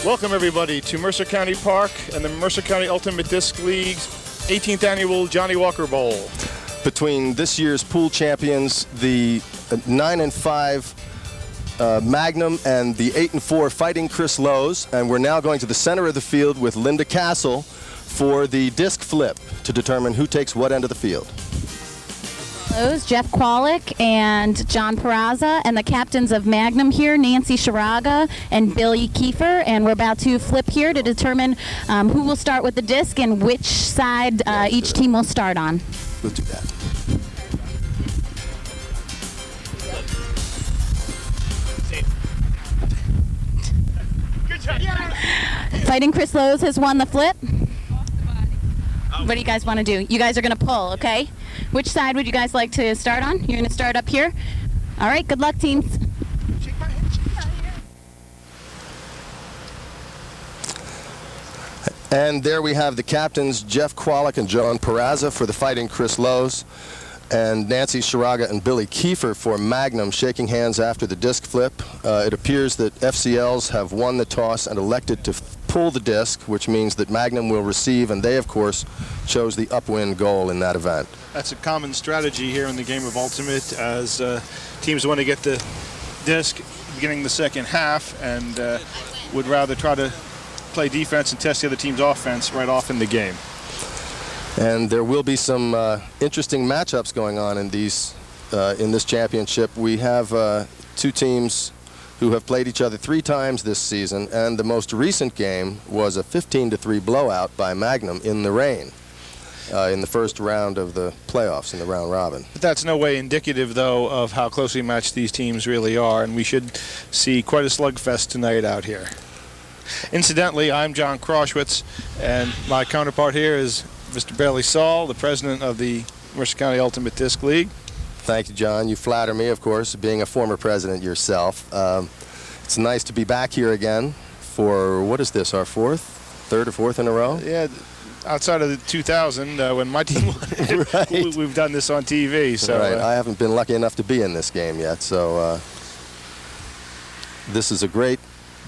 Welcome everybody to Mercer County Park and the Mercer County Ultimate Disc League's 18th annual Johnny Walker Bowl. Between this year's pool champions, the 9-5 Magnum and the 8-4 Fighting Chris Lowe's, and we're now going to the center of the field with Linda Castle for the disc flip to determine who takes what end of the field. Jeff Kwolek and John Peraza, and the captains of Magnum here, Nancy Sharaga and Billy Kiefer, and we're about to flip here to determine who will start with the disc and which side each team will start on. We'll do that. Fighting Chris Lowe's has won the flip. What do you guys want to do? You guys are going to pull, okay? Which side would you guys like to start on? You're going to start up here? All right, good luck, teams. And there we have the captains, Jeff Kwolek and John Peraza for the Fighting Chris Lowe's, and Nancy Sharaga and Billy Kiefer for Magnum, shaking hands after the disc flip. It appears that FCLs have won the toss and elected to pull the disc, which means that Magnum will receive, and they, of course, chose the upwind goal in that event. That's a common strategy here in the game of Ultimate, as teams want to get the disc beginning the second half and would rather try to play defense and test the other team's offense right off in the game. And there will be some interesting matchups going on in these in this championship. We have two teams who have played each other 3 times this season, and the most recent game was a 15-3 blowout by Magnum in the rain in the first round of the playoffs in the round robin. But that's no way indicative, though, of how closely matched these teams really are, and we should see quite a slugfest tonight out here. Incidentally, I'm John Kroshwitz, and my counterpart here is Mr. Bailey Saul, the president of the Mercer County Ultimate Disc League. Thank you, John. You flatter me, of course, being a former president yourself. It's nice to be back here again for, what is this, our third or fourth in a row? Yeah, outside of the 2000, when my team won it, right. We've done this on TV. So right. I haven't been lucky enough to be in this game yet, so this is a great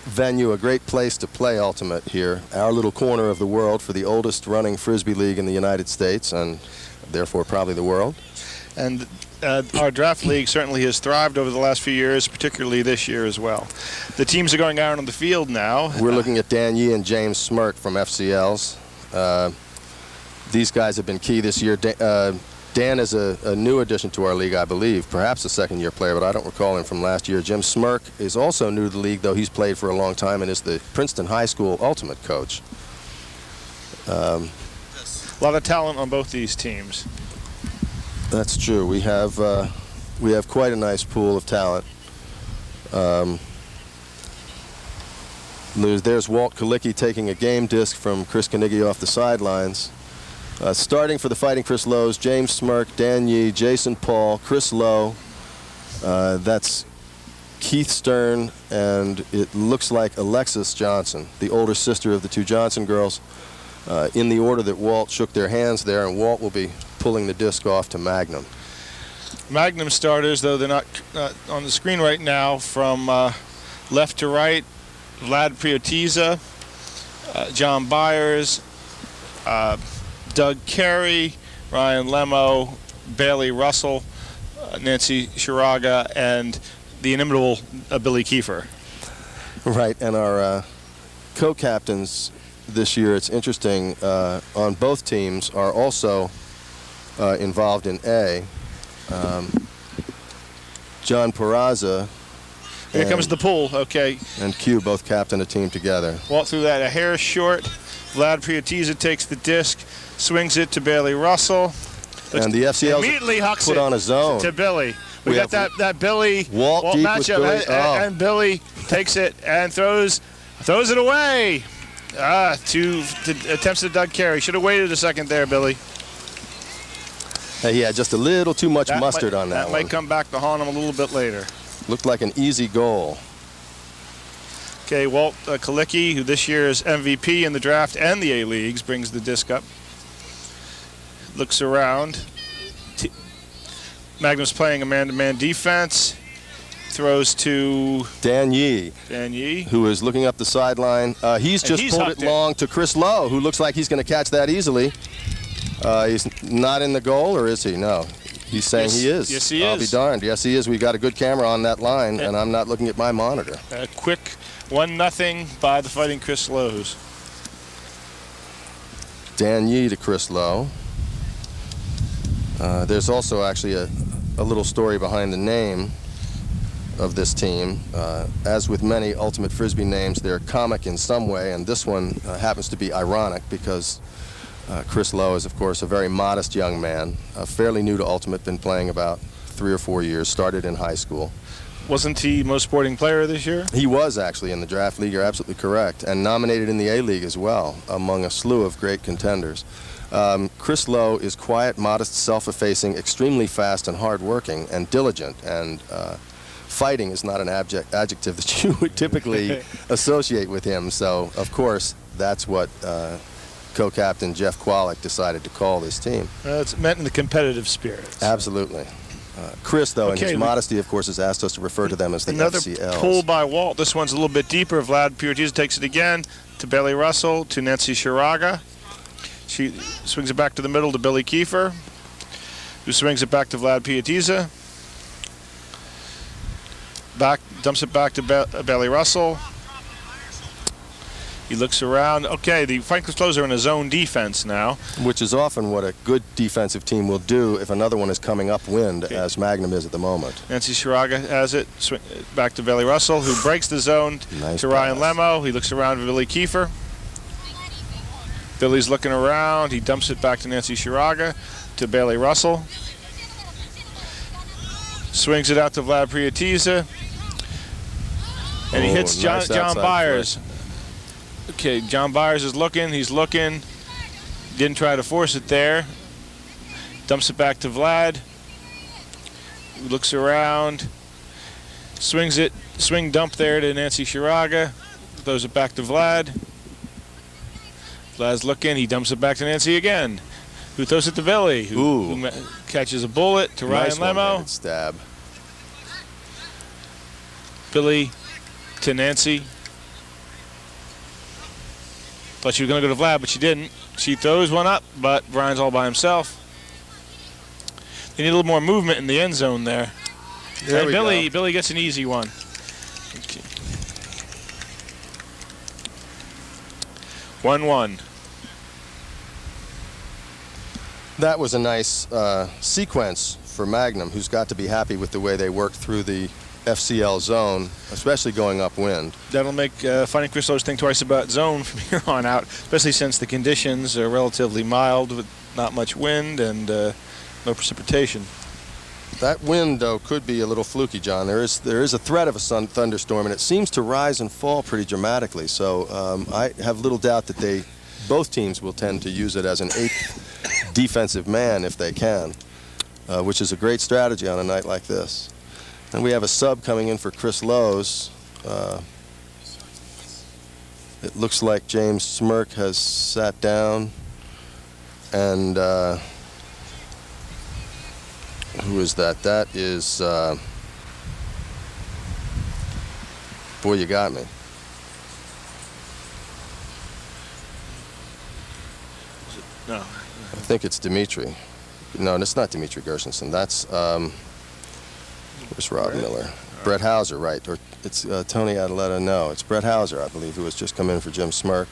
venue, a great place to play Ultimate here. Our little corner of the world for the oldest running Frisbee league in the United States, and therefore probably the world. And our draft league certainly has thrived over the last few years, particularly this year as well. The teams are going out on the field now. We're looking at Dan Yee and James Smirk from FCLs. These guys have been key this year. Dan is a new addition to our league, I believe, perhaps a second-year player, but I don't recall him from last year. Jim Smirk is also new to the league, though he's played for a long time and is the Princeton High School Ultimate coach. A lot of talent on both these teams. That's true. We have quite a nice pool of talent. There's Walt Kalicki taking a game disc from Chris Carnegie off the sidelines. Starting for the Fighting Chris Lowe's, James Smirk, Dan Yee, Jason Paul, Chris Lowe. That's Keith Stern, and it looks like Alexis Johnson, the older sister of the 2 Johnson girls, in the order that Walt shook their hands there, and Walt will be pulling the disc off to Magnum. Magnum starters, though they're not on the screen right now, from left to right: Vlad Priotiza, John Byers, Doug Carey, Ryan Lemo, Bailey Russell, Nancy Sharaga, and the inimitable Billy Kiefer. Right, and our co-captains this year, it's interesting, on both teams are also involved in A. John Peraza Here comes the pull, okay. and Q both captain a team together. Walt through that a hair short. Vlad Priotiza takes the disc, swings it to Bailey Russell. And the FCLs immediately hucks put it on a zone to Billy. We got that Billy Walt deep with matchup, Billy. and Billy takes it and throws it away. Attempts to Doug Carey. Should have waited a second there, Billy. Yeah, just a little too much mustard on that one. That might come back to haunt him a little bit later. Looked like an easy goal. Okay, Walt Kalicki, who this year is MVP in the draft and the A-Leagues, brings the disc up. Looks around. Magnum's playing a man-to-man defense. throws to Dan Yee, who is looking up the sideline. He's just pulled it long to Chris Lowe, who looks like he's going to catch that easily. He's not in the goal, or is he? No. He's saying he is. Yes, he is. I'll be darned. Yes, he is. We've got a good camera on that line, and I'm not looking at my monitor. A quick 1-0 by the Fighting Chris Lowe's. Dan Yee to Chris Lowe. There's also actually a little story behind the name of this team. As with many Ultimate Frisbee names, they're comic in some way, and this one happens to be ironic because Chris Lowe is, of course, a very modest young man, fairly new to Ultimate, been playing about 3 or 4 years, started in high school. Wasn't he most sporting player this year? He was actually in the draft league, you're absolutely correct, and nominated in the A-League as well, among a slew of great contenders. Chris Lowe is quiet, modest, self-effacing, extremely fast and hard-working and diligent, and fighting is not an adjective that you would typically associate with him, so of course that's what co-captain Jeff Kwolek decided to call this team. It's meant in the competitive spirit. So. Absolutely. Chris, though, in his modesty, of course, has asked us to refer to them as the FCLs. Another pull by Walt. This one's a little bit deeper. Vlad Priortiza takes it again to Bailey Russell, to Nancy Shiraga. She swings it back to the middle to Billy Kiefer, who swings it back to Vlad Priortiza. Dumps it back to Bailey Russell. He looks around. Okay, the Fighting Chris Lowe's are in a zone defense now. Which is often what a good defensive team will do if another one is coming upwind, as Magnum is at the moment. Nancy Shiraga has it. Swing back to Bailey Russell, who breaks the zone to Ryan Lemo. He looks around to Billy Kiefer. Billy's looking around. He dumps it back to Nancy Shiraga, to Bailey Russell. Swings it out to Vlad Priortiza. And he hits nice John Byers. Okay, John Byers is looking. He's looking. Didn't try to force it there. Dumps it back to Vlad. Looks around. Swings it. Swing dump there to Nancy Shiraga. Throws it back to Vlad. Vlad's looking. He dumps it back to Nancy again. Who throws it to Billy? Who catches a bullet to Ryan Lemo. Nice stab. Billy to Nancy. Thought she was going to go to Vlad, but she didn't. She throws one up, but Brian's all by himself. They need a little more movement in the end zone there. And Billy gets an easy one. Okay. 1-1. That was a nice sequence for Magnum, who's got to be happy with the way they worked through the FCL zone, especially going upwind. That'll make Fighting Chris Lowe's think twice about zone from here on out, especially since the conditions are relatively mild with not much wind and no precipitation. That wind, though, could be a little fluky, John. There is a threat of a thunderstorm, and it seems to rise and fall pretty dramatically. So I have little doubt that both teams will tend to use it as an eighth defensive man if they can, which is a great strategy on a night like this. And we have a sub coming in for Chris Lowe's. It looks like James Smirk has sat down. And who is that? That is, boy, you got me. No. I think it's Dimitri. No, it's not Dimitri Gershenson. That's, where's Rob Miller? Brett Hauser, right. Or it's Tony Adeletta. No, it's Brett Hauser, I believe, who has just come in for Jim Smirk.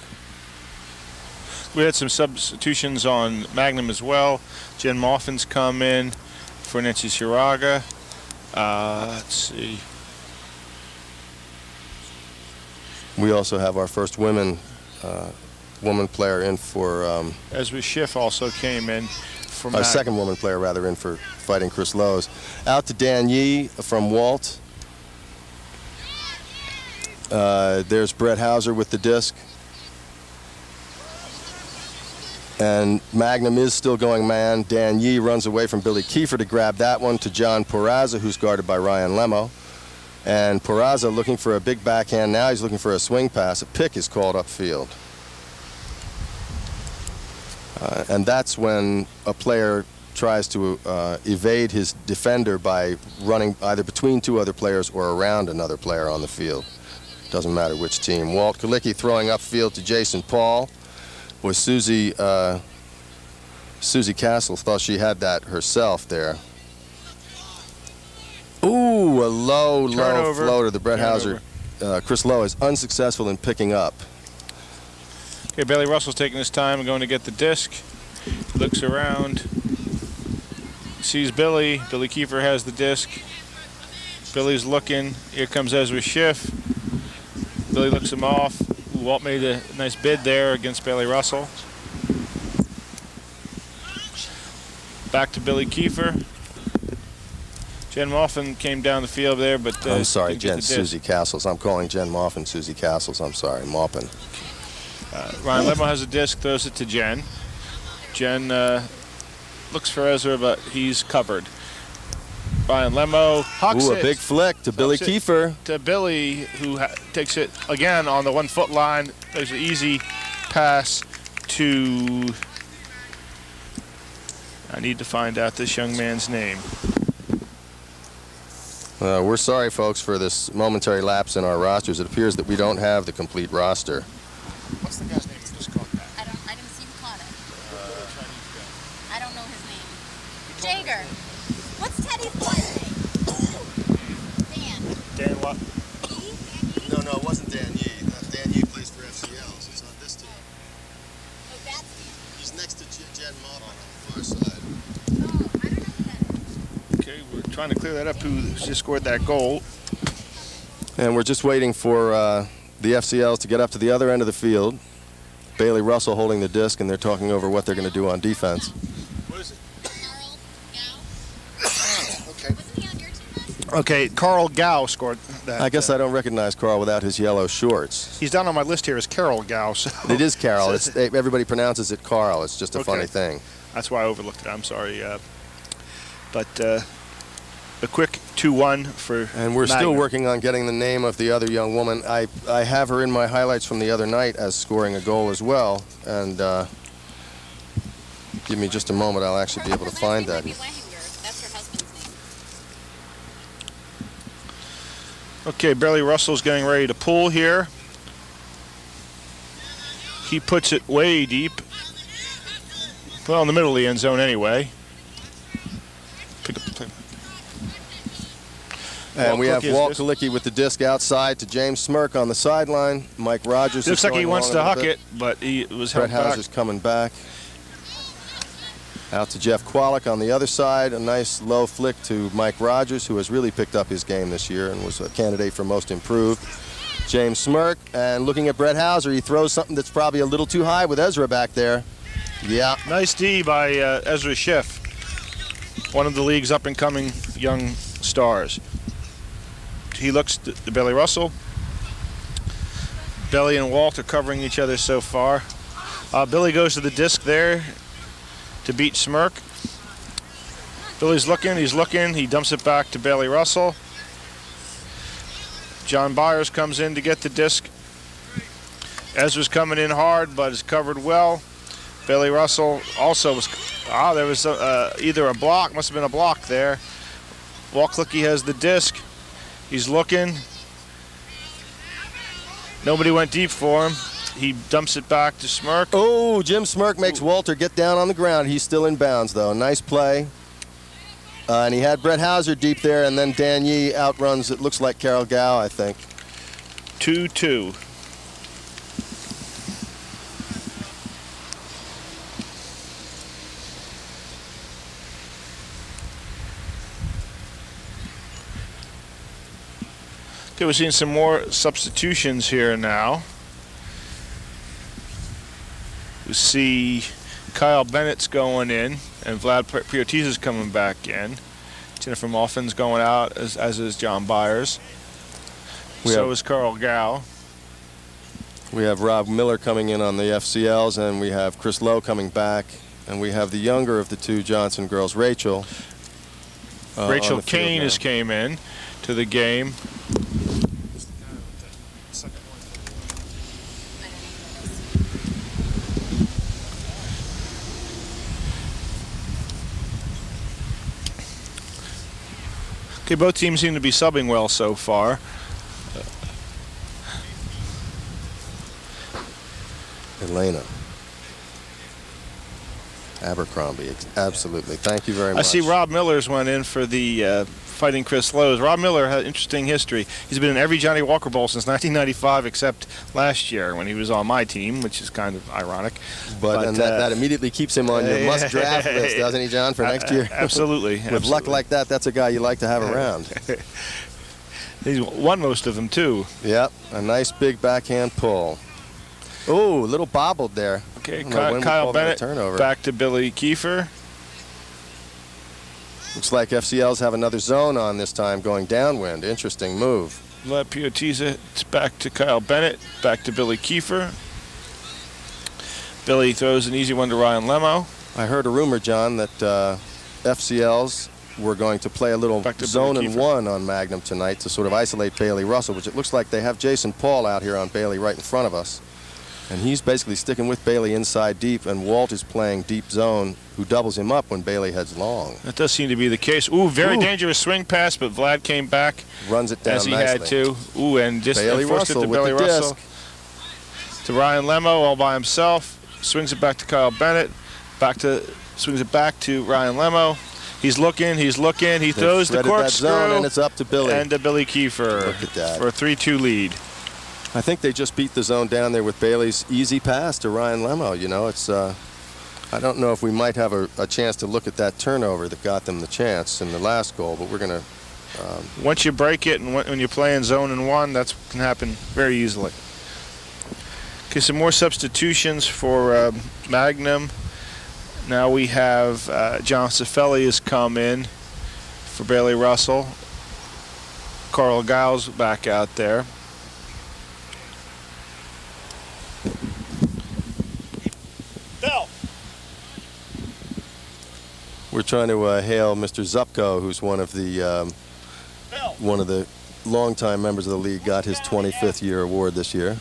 We had some substitutions on Magnum as well. Jen Moffin's come in for Nancy Shiraga. Let's see. We also have our first woman player in for... Esme Schiff also came in for our second woman player, rather, in for Fighting Chris Lowe's. Out to Dan Yee from Walt. There's Brett Hauser with the disc. And Magnum is still going man. Dan Yee runs away from Billy Kiefer to grab that one to John Peraza, who's guarded by Ryan Lemo. And Peraza looking for a big backhand. Now he's looking for a swing pass. A pick is called upfield. And that's when a player tries to evade his defender by running either between two other players or around another player on the field. Doesn't matter which team. Walt Kalicki throwing upfield to Jason Paul. Was Susie Castle thought she had that herself there. Ooh, a low floater. The Brett Hauser, Chris Lowe is unsuccessful in picking up. Okay, Bailey Russell's taking his time and going to get the disc. Looks around, sees Billy. Billy Kiefer has the disc. Billy's looking. Here comes Ezra Schiff. Billy looks him off. Walt made a nice bid there against Bailey Russell. Back to Billy Kiefer. Jen Moffin came down the field there, but I'm sorry, Jen. Susie Castles. I'm calling Jen Moffin Susie Castles. I'm sorry, Moffin. Ryan Lemo has a disc, throws it to Jen. Jen looks for Ezra, but he's covered. Ryan Lemo hucks it. A big flick to Billy Kiefer. To Billy, who takes it again on the 1 foot line. There's an easy pass to. I need to find out this young man's name. We're sorry, folks, for this momentary lapse in our rosters. It appears that we don't have the complete roster. What's the guy's name who just caught that? I didn't see who caught it. I don't know his name. Jager. What's Teddy's boy's name? Dan. Dan what? No, it wasn't Dan Yee. Dan Yee plays for FCLs. He's on this team. Oh, that's Dan. He's next to Jen Moffin on the far side. Oh, I don't know who that is. Okay, we're trying to clear that up. Who just scored that goal? And we're just waiting for the FCLs to get up to the other end of the field. Bailey Russell holding the disc, and they're talking over what they're going to do on defense. What is it? Carl Gow. Okay. Wasn't he on your team? Okay, Carl Gow scored that. I guess I don't recognize Carl without his yellow shorts. He's down on my list here as Carol Gow. So. It is Carol. Everybody pronounces it Carl. It's just a funny thing. That's why I overlooked it. I'm sorry. But a quick 2-1 for And we're Magnum. still working on getting the name of the other young woman. I have her in my highlights from the other night as scoring a goal as well. And give me just a moment. I'll actually be able to find that. That's her husband's name. Okay, Bailey Russell's getting ready to pull here. He puts it way deep. Well, in the middle of the end zone anyway. Pick up the play. And we have Walt Kalicki with the disc outside to James Smirk on the sideline. Mike Rogers. Looks like he wants to huck it, but he was held back. Brett Hauser's coming back. Out to Jeff Kwolek on the other side. A nice low flick to Mike Rogers, who has really picked up his game this year and was a candidate for most improved. James Smirk, and looking at Brett Hauser, he throws something that's probably a little too high with Ezra back there. Yeah. Nice D by Ezra Schiff, one of the league's up-and-coming young stars. He looks to Bailey Russell. Billy and Walt are covering each other so far. Billy goes to the disc there to beat Smirk. Billy's looking, he dumps it back to Bailey Russell. John Byers comes in to get the disc. Ezra's coming in hard, but is covered well. Bailey Russell also was, there was either a block, must have been a block there. Walt Kalicki has the disc. He's looking. Nobody went deep for him. He dumps it back to Smirk. Oh, Jim Smirk makes Walter get down on the ground. He's still in bounds, though. Nice play. And he had Brett Hauser deep there, and then Dan Yee outruns, it looks like Carol Gow, I think. 2-2. Okay, we're seeing some more substitutions here now. We see Kyle Bennett's going in, and Vlad Priotiza's coming back in. Jennifer Moffin's going out, as is John Byers. So is Carl Gow. We have Rob Miller coming in on the FCLs, and we have Chris Lowe coming back, and we have the younger of the two Johnson girls, Rachel. Rachel Kane has came in to the game. Okay, both teams seem to be subbing well so far. Elena. Abercrombie, absolutely. Thank you very much. I see Rob Miller's went in for the Fighting Chris Lowe's. Rob Miller had an interesting history. He's been in every Johnny Walker Bowl since 1995 except last year when he was on my team, which is kind of ironic. But and that immediately keeps him on your must-draft list, doesn't he, John, for next year? Absolutely. With luck like that, that's a guy you like to have around. He's won most of them, too. Yep, a nice big backhand pull. Oh, a little bobbled there. Okay, Kyle Bennett back to Billy Kiefer. Looks like FCLs have another zone on this time, going downwind. Interesting move. Vlad Piotiza, it's back to Kyle Bennett, back to Billy Kiefer. Billy throws an easy one to Ryan Lemo. I heard a rumor, John, that FCLs were going to play a little zone and one on Magnum tonight to sort of isolate Bailey Russell, which it looks like they have Jason Paul out here on Bailey right in front of us. And he's basically sticking with Bailey inside deep, and Walt is playing deep zone, who doubles him up when Bailey heads long. That does seem to be the case. Ooh, very dangerous swing pass, but Vlad came back. Runs it down as he nicely. Had to. Ooh, and just Bailey forced it to Billy Russell. To Ryan Lemo all by himself. Swings it back to Kyle Bennett. Swings it back to Ryan Lemo. He's looking. He throws the corkscrew. And it's up to Billy. And to Billy Kiefer. Look at that. For a 3-2 lead. I think they just beat the zone down there with Bailey's easy pass to Ryan Lemo. You know, it's I don't know if we might have a chance to look at that turnover that got them the chance in the last goal, but we're going to... Once you break it and when you're playing zone and one, that can happen very easily. Okay, some more substitutions for Magnum. Now we have John Cifelli has come in for Bailey Russell. Carl Giles back out there. Bill. We're trying to hail Mr. Zupko, who's one of the longtime members of the league, got his 25th year award this year.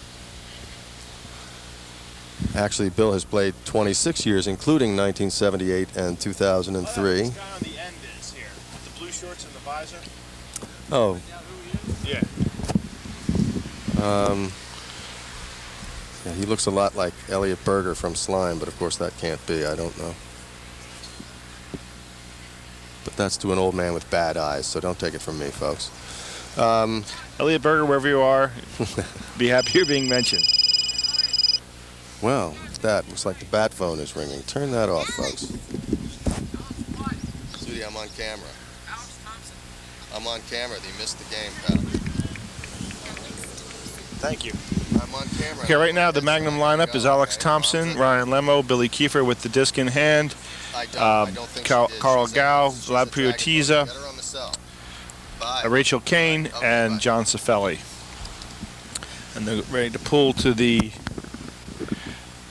Actually, Bill has played 26 years, including 1978 and 2003. This guy on the end is here, with the blue shorts and the visor. Oh. Yeah. Yeah, he looks a lot like Elliot Berger from Slime, but of course that can't be. I don't know. But that's to an old man with bad eyes, so don't take it from me, folks. Elliot Berger, wherever you are, be happy you're being mentioned. Well, that looks like the bat phone is ringing. Turn that off, folks. Sudi, I'm on camera. I'm on camera. You missed the game, pal. Thank you. I'm on camera. Okay, right now the Magnum lineup is Alex Thompson, Ryan Lemo, Billy Kiefer with the disc in hand, Carl Gao, Vlad Piotiza, Rachel Kane, and John Cifelli. And they're ready to pull to the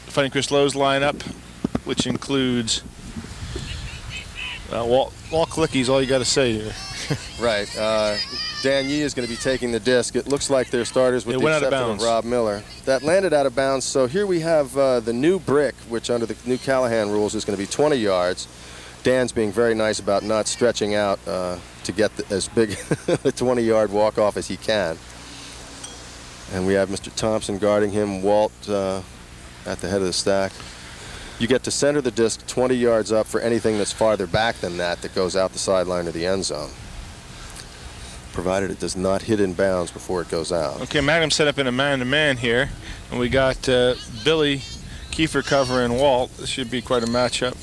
Fighting Chris Lowe's lineup, which includes Walt Klicky's all you got to say here. Right. Dan Yee is going to be taking the disc. It looks like they're starters with the exception of Rob Miller. That landed out of bounds. So here we have the new brick, which under the new Callahan rules is going to be 20 yards. Dan's being very nice about not stretching out to get as big a 20-yard walk-off as he can. And we have Mr. Thompson guarding him, Walt at the head of the stack. You get to center the disc 20 yards up for anything that's farther back than that goes out the sideline or the end zone, provided it does not hit in bounds before it goes out. Okay, Magnum set up in a man-to-man here, and we got Billy Kiefer covering Walt. This should be quite a matchup.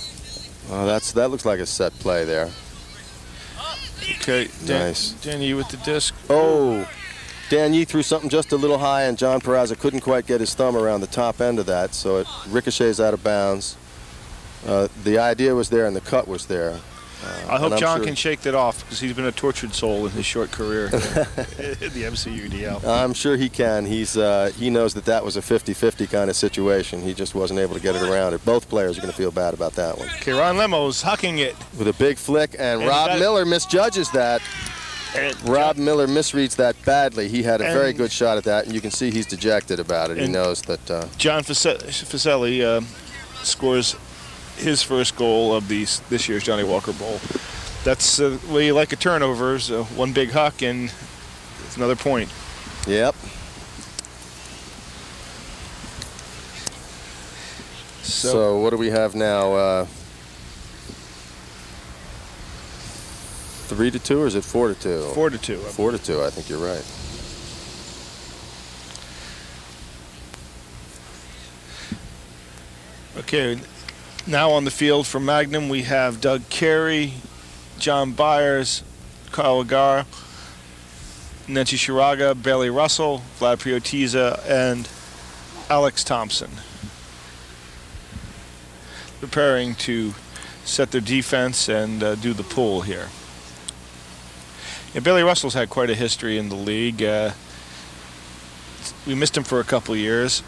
That looks like a set play there. Okay, nice. Dan Yee with the disc. Oh, Dan Yee threw something just a little high, and John Peraza couldn't quite get his thumb around the top end of that, so it ricochets out of bounds. The idea was there, and the cut was there. I hope John can shake that off, because he's been a tortured soul in his short career in the MCUDL. I'm sure he can. He knows that was a 50-50 kind of situation. He just wasn't able to get it around it. Both players are going to feel bad about that one. Okay, Ron Lemo's hucking it. With a big flick, and Rob Miller misjudges that. Rob Miller misreads that badly. He had a very good shot at that, and you can see he's dejected about it. He knows that... John Fiselli scores his first goal of this year's Johnny Walker Bowl. That's the way you like a turnover. So one big huck and it's another point. Yep. So what do we have now? 3-2 or is it 4-2? 4-2. 4-2. I think you're right. Okay, now on the field for Magnum we have Doug Carey, John Byers, Kyle Agar, Nancy Shiraga, Bailey Russell, Vlad Priotiza, and Alex Thompson. Preparing to set their defense and do the pull here. Yeah, Bailey Russell's had quite a history in the league. We missed him for a couple of years.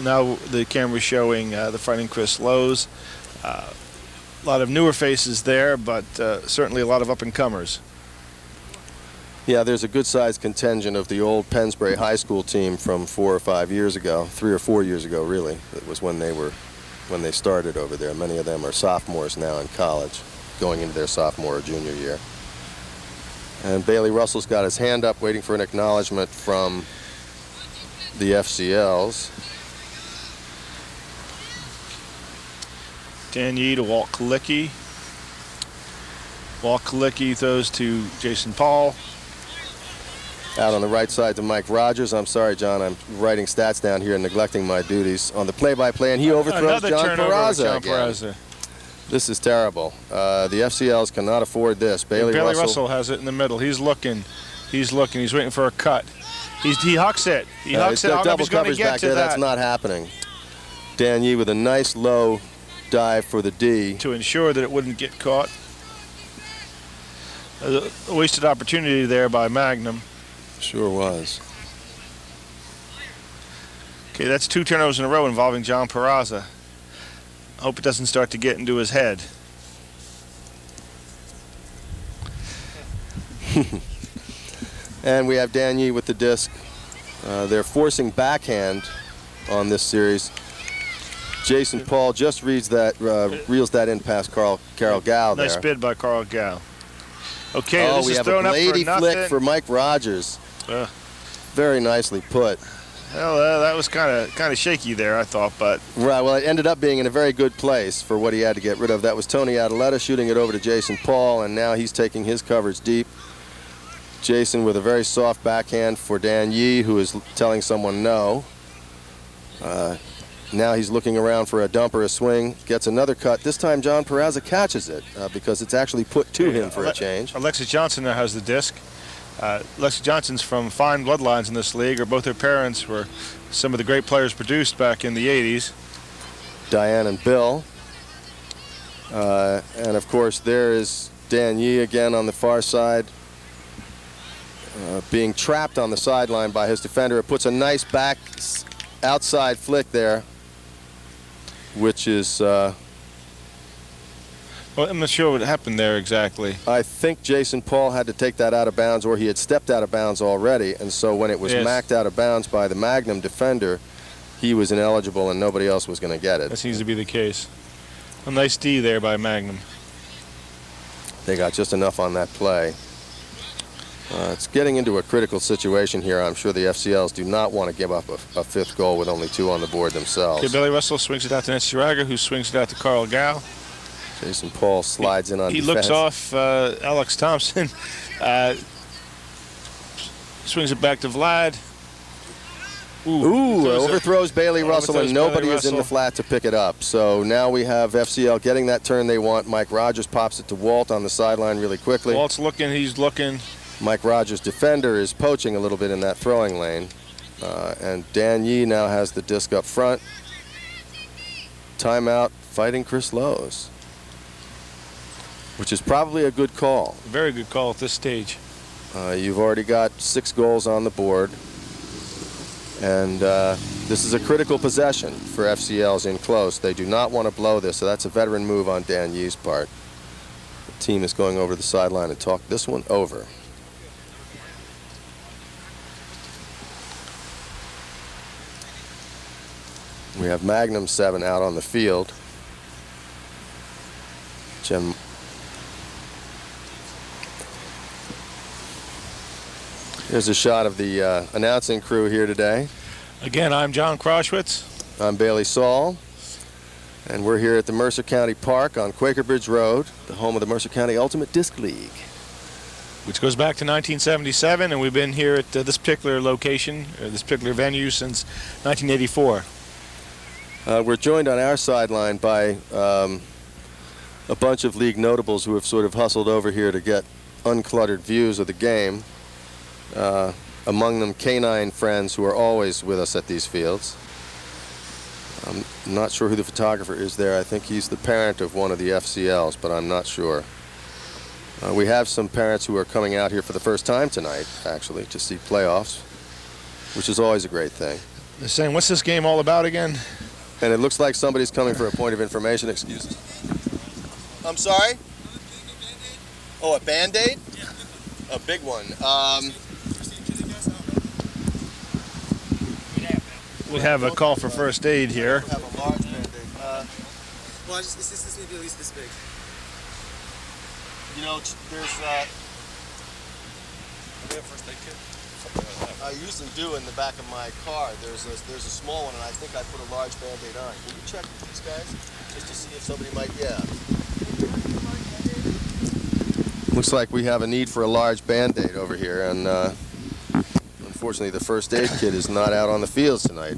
Now the camera's showing the Fighting Chris Lowe's. A lot of newer faces there, but certainly a lot of up-and-comers. Yeah, there's a good-sized contingent of the old Pennsbury High School team from 4 or 5 years ago, 3 or 4 years ago, really. It was when they started over there. Many of them are sophomores now in college, going into their sophomore or junior year. And Bailey Russell's got his hand up, waiting for an acknowledgement from the FCLs. Dan Yee to Walt Kalicki. Walt Kalicki throws to Jason Paul. Out on the right side to Mike Rogers. I'm sorry, John, I'm writing stats down here and neglecting my duties on the play-by-play, and he overthrows John Peraza again. This is terrible. The FCLs cannot afford this. Bailey Russell has it in the middle. He's looking. He's looking. He's waiting for a cut. He hucks it. He hucks it. Double coverage back there. That's not happening. Dan Yee with a nice low dive for the D. To ensure that it wouldn't get caught. A wasted opportunity there by Magnum. Sure was. Okay, that's 2 turnovers in a row involving John Peraza. I hope it doesn't start to get into his head. And we have Dan Yee with the disc. They're forcing backhand on this series. Jason Paul just reels that in past Carl Gao there. Nice bid by Carl Gao. Okay, oh, this we is have thrown a up for lady nothing. flick for Mike Rogers. Very nicely put. Well, that was kind of shaky there, I thought, but right. Well, it ended up being in a very good place for what he had to get rid of. That was Tony Adeletta shooting it over to Jason Paul, and now he's taking his coverage deep. Jason with a very soft backhand for Dan Yee, who is telling someone no. Now he's looking around for a dump or a swing, gets another cut. This time John Peraza catches it because it's actually put to him for a change. Alexis Johnson now has the disc. Alexis Johnson's from fine bloodlines in this league, or both her parents were some of the great players produced back in the 80s. Diane and Bill. And of course there is Dan Yee again on the far side, being trapped on the sideline by his defender. It puts a nice back outside flick there, which is well, I'm not sure what happened there exactly. I think Jason Paul had to take that out of bounds, or he had stepped out of bounds already, and so when it was macked out of bounds by the Magnum defender, he was ineligible and nobody else was going to get it. That seems to be the case. A nice D there by Magnum. They got just enough on that play. It's getting into a critical situation here. I'm sure the FCLs do not want to give up a 5th goal with only 2 on the board themselves. Okay, Bailey Russell swings it out to Nancy Shiraga, who swings it out to Carl Gao. Jason Paul slides in on defense. He looks off Alex Thompson. Swings it back to Vlad. Overthrows Bailey Russell, and nobody is in the flat to pick it up. So now we have FCL getting that turn they want. Mike Rogers pops it to Walt on the sideline really quickly. Walt's looking, he's looking. Mike Rogers' defender is poaching a little bit in that throwing lane. And Dan Yee now has the disc up front. Timeout, Fighting Chris Lowe's, which is probably a good call. Very good call at this stage. You've already got 6 goals on the board. And this is a critical possession for FCLs in close. They do not want to blow this, so that's a veteran move on Dan Yee's part. The team is going over the sideline to talk this one over. We have Magnum 7 out on the field. Here's a shot of the announcing crew here today. Again, I'm John Croshwitz. I'm Bailey Saul, and we're here at the Mercer County Park on Quaker Bridge Road, the home of the Mercer County Ultimate Disc League. Which goes back to 1977, and we've been here at this particular location, or this particular venue, since 1984. We're joined on our sideline by a bunch of league notables who have sort of hustled over here to get uncluttered views of the game. Among them, canine friends who are always with us at these fields. I'm not sure who the photographer is there. I think he's the parent of one of the FCLs, but I'm not sure. We have some parents who are coming out here for the first time tonight, actually, to see playoffs, which is always a great thing. They're saying, what's this game all about again? And it looks like somebody's coming for a point of information. Excuse me. I'm sorry? Oh, a Band-Aid? Yeah. A big one. We have a call for first aid here. We have a large Band-Aid. Well, this needs to be at least this big. You know, there's We have first aid kit. I usually do in the back of my car. There's a small one, and I think I put a large Band-Aid on. Can you check with these guys just to see if somebody might? Yeah. Looks like we have a need for a large Band-Aid over here, and unfortunately, the first aid kit is not out on the fields tonight.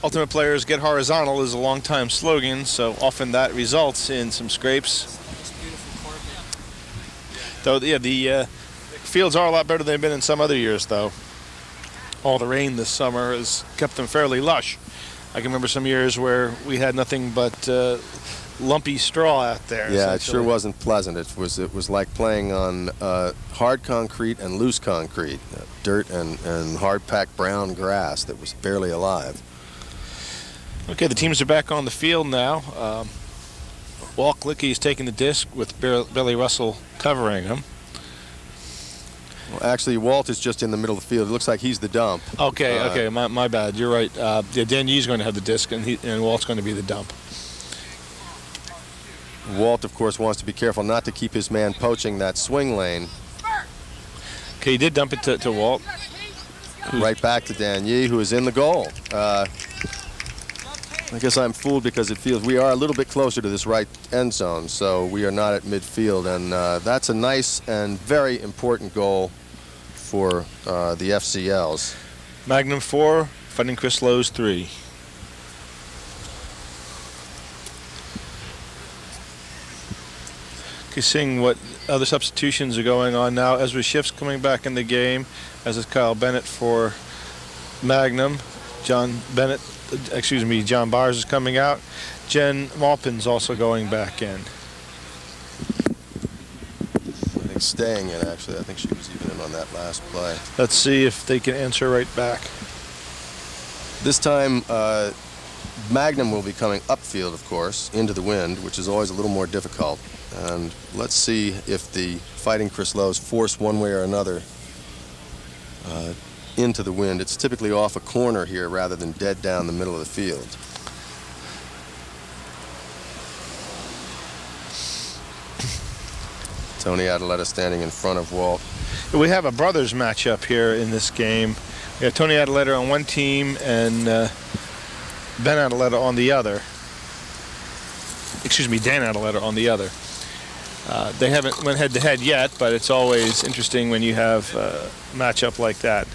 Ultimate players get horizontal is a long-time slogan, so often that results in some scrapes. Though, yeah, the fields are a lot better than they've been in some other years, though. All the rain this summer has kept them fairly lush. I can remember some years where we had nothing but lumpy straw out there. Yeah, it sure wasn't pleasant. It was like playing on hard concrete and loose concrete, dirt and hard-packed brown grass that was barely alive. Okay, the teams are back on the field now. Walt Glickey's taking the disc with Billy Russell covering him. Well, actually, Walt is just in the middle of the field. It looks like he's the dump. Okay, my bad. You're right. Yeah, Dan Yee's going to have the disc, and Walt's going to be the dump. Walt, of course, wants to be careful not to keep his man poaching that swing lane. Okay, he did dump it to Walt. Right back to Dan Yee, who is in the goal. I guess I'm fooled because it feels we are a little bit closer to this right end zone, so we are not at midfield, and that's a nice and very important goal for the FCLs. Magnum 4, Fighting Chris Lowe's 3. Okay, seeing what other substitutions are going on now. Ezra Schiff's coming back in the game, as is Kyle Bennett for Magnum. John Byers is coming out. Jen Maupin's also going back in. I think staying in, actually. I think she was even in on that last play. Let's see if they can answer right back. This time, Magnum will be coming upfield, of course, into the wind, which is always a little more difficult. And let's see if the Fighting Chris Lowe's force one way or another into the wind. It's typically off a corner here rather than dead down the middle of the field. Tony Adeletta standing in front of Walt. We have a brothers matchup here in this game. We have Tony Adeletta on one team and Ben Adeletta on the other. Excuse me, Dan Adeletta on the other. They haven't went head-to-head yet, but it's always interesting when you have a matchup like that.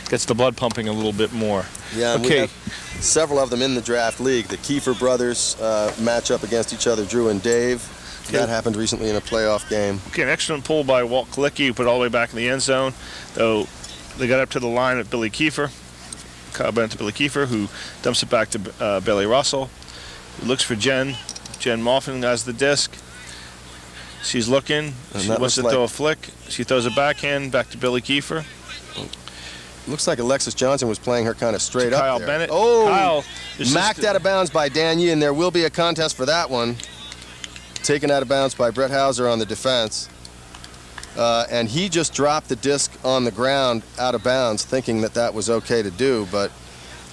Gets the blood pumping a little bit more. Yeah, and okay. We have several of them in the draft league. The Kiefer brothers match up against each other, Drew and Dave. Okay. That happened recently in a playoff game. Okay, an excellent pull by Walt Glickey, who put it all the way back in the end zone. Though they got up to the line at Billy Kiefer. Kyle Bennett to Billy Kiefer, who dumps it back to Billy Russell. He looks for Jen. Jen Maupin has the disc. She's looking. She wants to throw a flick. She throws a backhand back to Billy Kiefer. Looks like Alexis Johnson was playing her kind of straight up Kyle there. Bennett. Oh, Kyle smacked out of bounds by Dan Yee, and there will be a contest for that one. Taken out of bounds by Brett Hauser on the defense. And he just dropped the disc on the ground out of bounds, thinking that that was okay to do. But,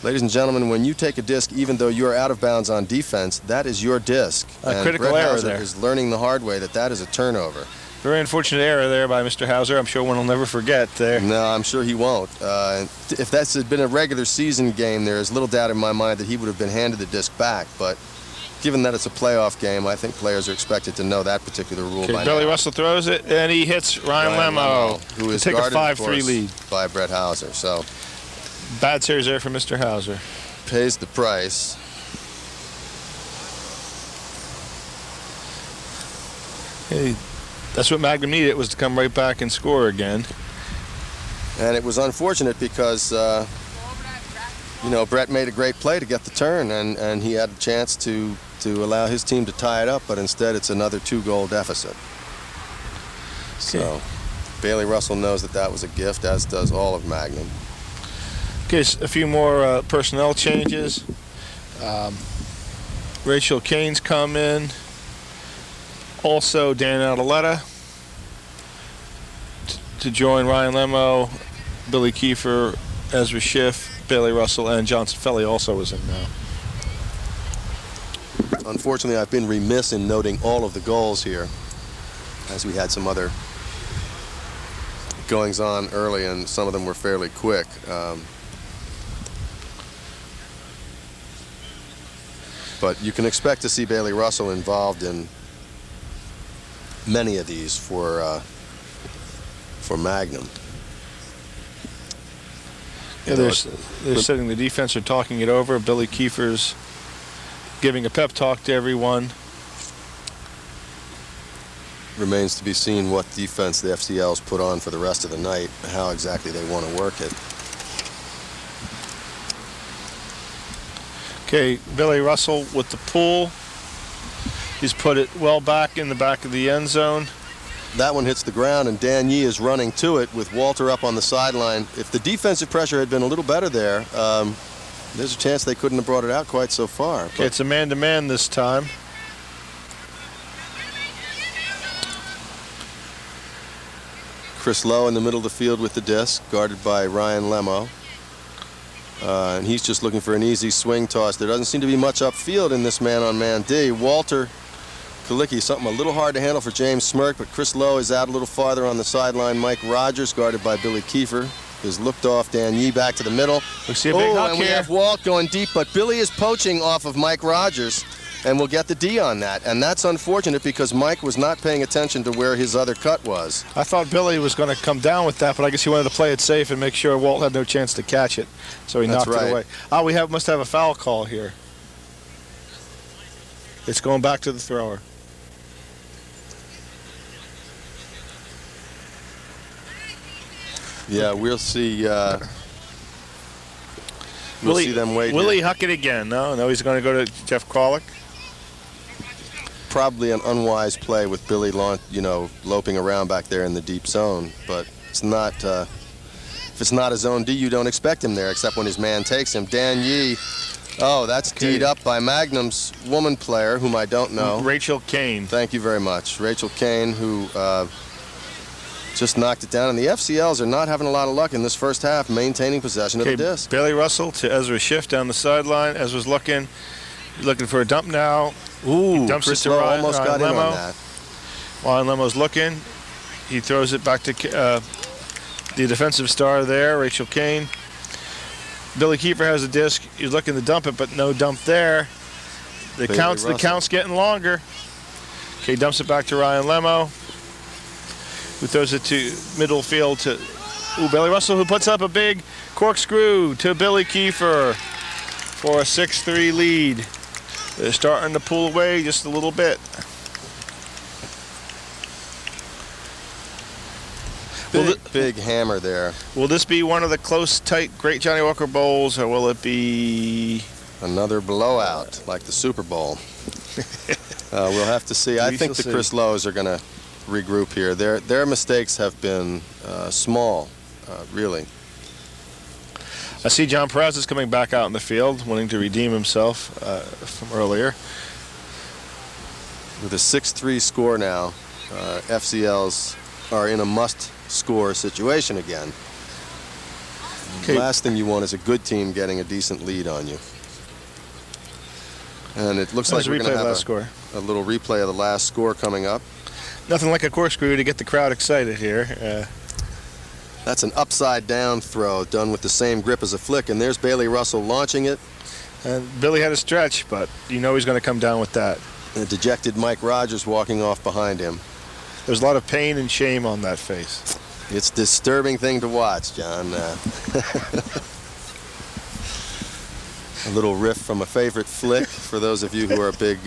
ladies and gentlemen, when you take a disc, even though you're out of bounds on defense, that is your disc. A and critical Brett error Hauser there. is learning the hard way that that is a turnover. Very unfortunate error there by Mr. Hauser. I'm sure one will never forget there. No, I'm sure he won't. If that's had been a regular season game, there is little doubt in my mind that he would have been handed the disc back. But given that it's a playoff game, I think players are expected to know that particular rule by Billy now. Russell throws it, and he hits Ryan Lemo, who is take a guarded, 5-3 lead by Brett Hauser. So bad series there for Mr. Hauser. pays the price. Hey, that's what Magnum needed, was to come right back and score again. And it was unfortunate because, you know, Brett made a great play to get the turn, and he had a chance to allow his team to tie it up, but instead it's another 2-goal deficit. So Bailey Russell knows that that was a gift, as does all of Magnum. Okay, a few more personnel changes. Rachel Kane's come in. Also, Dan Adeletta to join Ryan Lemo, Billy Kiefer, Ezra Schiff, Bailey Russell, and Johnson Felly also was in now. Unfortunately, I've been remiss in noting all of the goals here, as we had some other goings on early, and some of them were fairly quick. But you can expect to see Bailey Russell involved in many of these for Magnum. Yeah, they're setting the defense, or talking it over. Billy Kiefer's giving a pep talk to everyone. Remains to be seen what defense the FCLs put on for the rest of the night, how exactly they want to work it. Okay, Billy Russell with the pull. He's put it well back in the back of the end zone. That one hits the ground, and Dan Yee is running to it with Walter up on the sideline. If the defensive pressure had been a little better there, there's a chance they couldn't have brought it out quite so far. Okay, it's a man-to-man this time. Chris Lowe in the middle of the field with the disc, guarded by Ryan Lemo. And he's just looking for an easy swing toss. There doesn't seem to be much upfield in this man-on-man D. Walter Kalicki, something a little hard to handle for James Smirk, but Chris Lowe is out a little farther on the sideline. Mike Rogers, guarded by Billy Kiefer, is looked off. Dan Yee back to the middle. We see a big huck and here. We have Walt going deep, but Billy is poaching off of Mike Rogers, and we'll get the D on that. And that's unfortunate because Mike was not paying attention to where his other cut was. I thought Billy was going to come down with that, but I guess he wanted to play it safe and make sure Walt had no chance to catch it. So he knocked it away. Oh, we must have a foul call here. It's going back to the thrower. Yeah, we'll see. We'll see them wait. Will he huck it again? No, he's going to go to Jeff Kwolek. Probably an unwise play with Billy, loping around back there in the deep zone. But it's not. If it's not a zone D, you don't expect him there, except when his man takes him. Dan Yee. Oh, that's teed up by Magnum's woman player, whom I don't know. Rachel Kane. Thank you very much, Rachel Kane, who just knocked it down. And the FCLs are not having a lot of luck in this first half, maintaining possession of the disc. Bailey Russell to Ezra Schiff down the sideline. Ezra's looking for a dump now. Ooh, he dumps Chris it to Lowe Ryan almost got in Lemo. on that. Ryan Lemo's looking. He throws it back to the defensive star there, Rachel Kane. Billy Kiefer has a disc. He's looking to dump it, but no dump there. The count's getting longer. Okay, dumps it back to Ryan Lemo, who throws it to middle field to Bailey Russell, who puts up a big corkscrew to Billy Kiefer for a 6-3 lead. They're starting to pull away just a little bit. Big hammer there. Will this be one of the close, tight, great Johnny Walker Bowls, or will it be another blowout like the Super Bowl? We'll have to see. I think the Chris Lowe's are going to regroup here. Their mistakes have been small, really. I see John Perez is coming back out in the field, wanting to redeem himself from earlier. With a 6-3 score now, FCLs are in a must-score situation again. Okay. Last thing you want is a good team getting a decent lead on you. And it looks like we're going to have a little replay of the last score coming up. Nothing like a corkscrew to get the crowd excited here. That's an upside down throw done with the same grip as a flick, and there's Bailey Russell launching it. And Billy had a stretch, but you know he's going to come down with that. And a dejected Mike Rogers walking off behind him. There's a lot of pain and shame on that face. It's a disturbing thing to watch, John. A little riff from a favorite flick for those of you who are big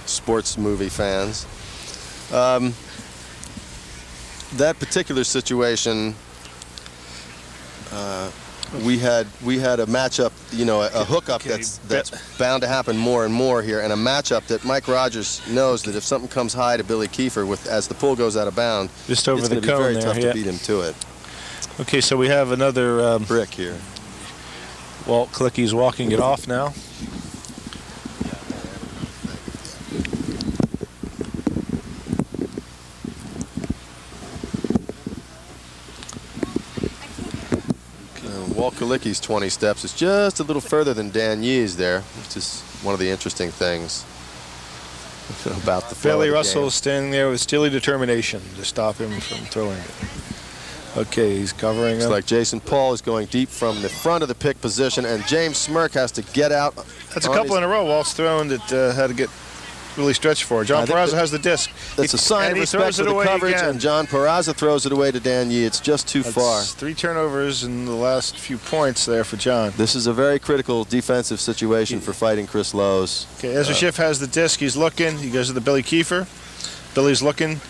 sports movie fans. That particular situation, we had a matchup, you know, a hookup that's bound to happen more and more here, and a matchup that Mike Rogers knows that if something comes high to Billy Kiefer as the pull goes out of bound, just over it's the going to be very cone tough there, to beat him to it. Okay, so we have another brick here. Walt Klicky's walking it off now. Walt Kalicki's 20 steps is just a little further than Dan Yee's there, which is one of the interesting things about the flow Bailey of the Russell game. is standing there with steely determination to stop him from throwing it. Okay, he's covering Looks him. like Jason Paul is going deep from the front of the pick position, and James Smirk has to get out. That's a couple in a row Walt's thrown that had to get really stretched for. John Peraza has the disc. That's a sign of respect for the coverage, and John Peraza throws it away to Dan Yee. It's just too far. 3 turnovers in the last few points there for John. This is a very critical defensive situation for Fighting Chris Lowe's. Okay, Ezra Schiff has the disc. He's looking. He goes to the Billy Kiefer. Billy's looking.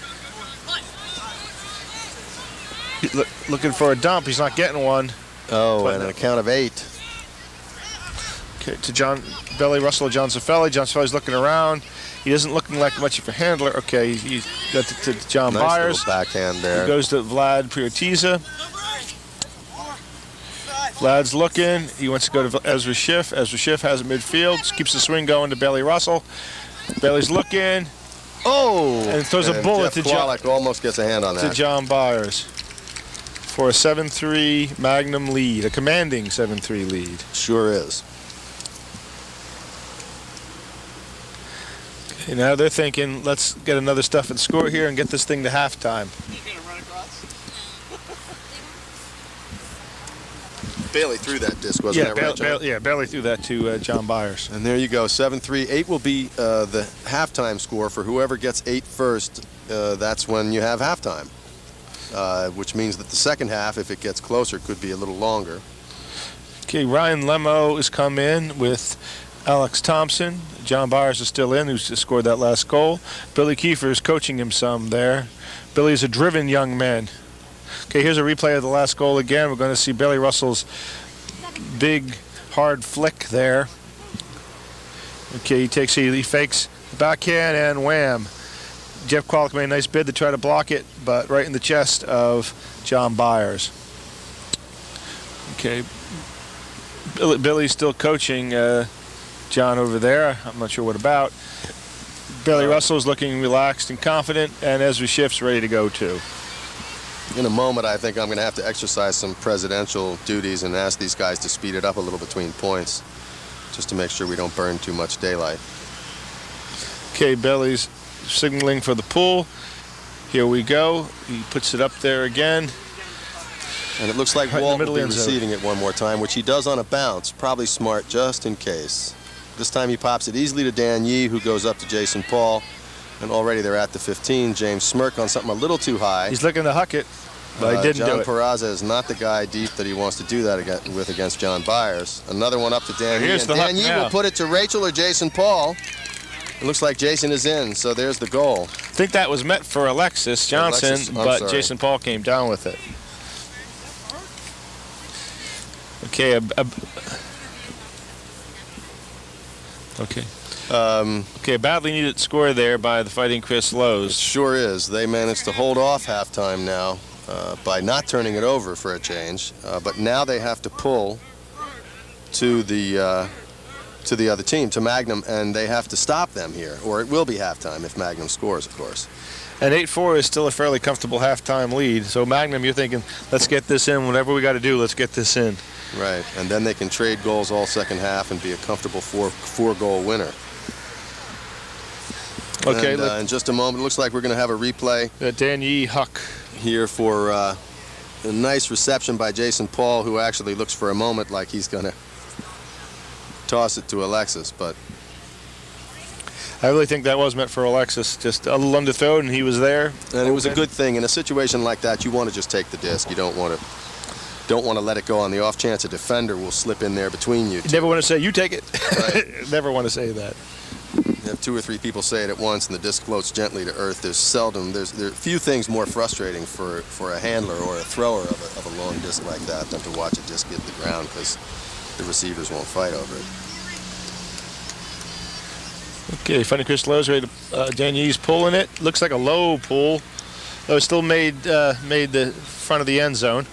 Looking for a dump. He's not getting one. Oh, and an count of 8. Okay, to Billy Russell, John Zaffelli. John Zaffelli's looking around. He isn't looking like much of a handler. Okay, he got to John Nice Byers. little backhand there. He goes to Vlad Priotiza. Vlad's looking. He wants to go to Ezra Schiff. Ezra Schiff has it midfield. Just keeps the swing going to Bailey Russell. Bailey's looking. Oh! And throws a bullet Jeff to John. Kwolek almost gets a hand on that. To John Byers for a 7-3 Magnum lead, a commanding 7-3 lead. Sure is. Okay, now they're thinking, let's get another stuff and score here and get this thing to halftime. Bailey threw that disc, wasn't that right, John? Bailey threw that to John Byers. And there you go, 7-3. 8 will be the halftime score for whoever gets 8 first. That's when you have halftime, which means that the second half, if it gets closer, could be a little longer. Okay, Ryan Lemo has come in with Alex Thompson. John Byers is still in, who's just scored that last goal. Billy Kiefer is coaching him some there. Billy's a driven young man. Okay, here's a replay of the last goal again. We're going to see Bailey Russell's big, hard flick there. Okay, he fakes the backhand and wham. Jeff Kwolek made a nice bid to try to block it, but right in the chest of John Byers. Okay, Billy's still coaching John over there. I'm not sure what about. Bailey Russell's looking relaxed and confident, and Ezra Schiff's ready to go too. In a moment, I think I'm going to have to exercise some presidential duties and ask these guys to speed it up a little between points, just to make sure we don't burn too much daylight. Okay, Bailey's signaling for the pull. Here we go. He puts it up there again. And it looks like Walt will be receiving it one more time, which he does on a bounce. Probably smart just in case. This time he pops it easily to Dan Yee, who goes up to Jason Paul. And already they're at the 15. James Smirk on something a little too high. He's looking to huck it, but he didn't do it. John Peraza is not the guy deep that he wants to do that against John Byers. Another one up to Dan Yee. And Dan Yee will put it to Rachel or Jason Paul. It looks like Jason is in, so there's the goal. I think that was meant for Alexis Johnson, but Jason Paul came down with it. Okay, okay, a badly needed score there by the Fighting Chris Lowe's. It sure is. They managed to hold off halftime now by not turning it over for a change, but now they have to pull to the other team, to Magnum, and they have to stop them here, or it will be halftime if Magnum scores, of course. And 8-4 is still a fairly comfortable halftime lead. So Magnum, you're thinking, let's get this in. Whatever we got to do, let's get this in. Right, and then they can trade goals all second half and be a comfortable four-goal winner. Okay, And, in just a moment, it looks like we're going to have a replay Dan Yee Huck. here for a nice reception by Jason Paul, who actually looks for a moment like he's going to toss it to Alexis, but I really think that was meant for Alexis. Just a little underthrown, and he was there. and it was a good thing. In a situation like that, you want to just take the disc. You don't want to let it go on the off chance a defender will slip in there between you two. Never want to say, you take it. Right. Never want to say that. You have 2 or 3 people say it at once and the disc floats gently to earth. There are few things more frustrating for a handler or a thrower of a long disc like that than to watch a disc hit the ground, because the receivers won't fight over it. Okay, Fighting Chris Lowe's ready to, Dan Yee's pulling it. Looks like a low pull. Though it still made the front of the end zone.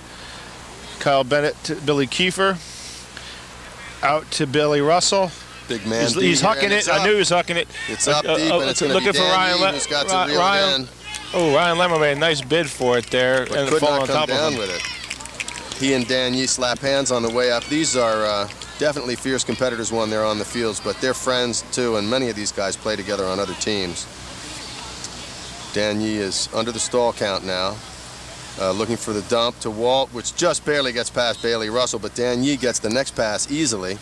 Kyle Bennett to Billy Kiefer. Out to Billy Russell. Big man. He's hucking it. I knew he was hucking it. It's up deep, and it's going to be Dan Yee who's got to reel it in. Oh, Ryan Lemmer made a nice bid for it there, But and could fall not on come top down of him. with it. He and Dan Yee slap hands on the way up. These are definitely fierce competitors when they're on the fields, but they're friends too, and many of these guys play together on other teams. Dan Yee is under the stall count now, looking for the dump to Walt, which just barely gets past Bailey Russell, but Dan Yee gets the next pass easily.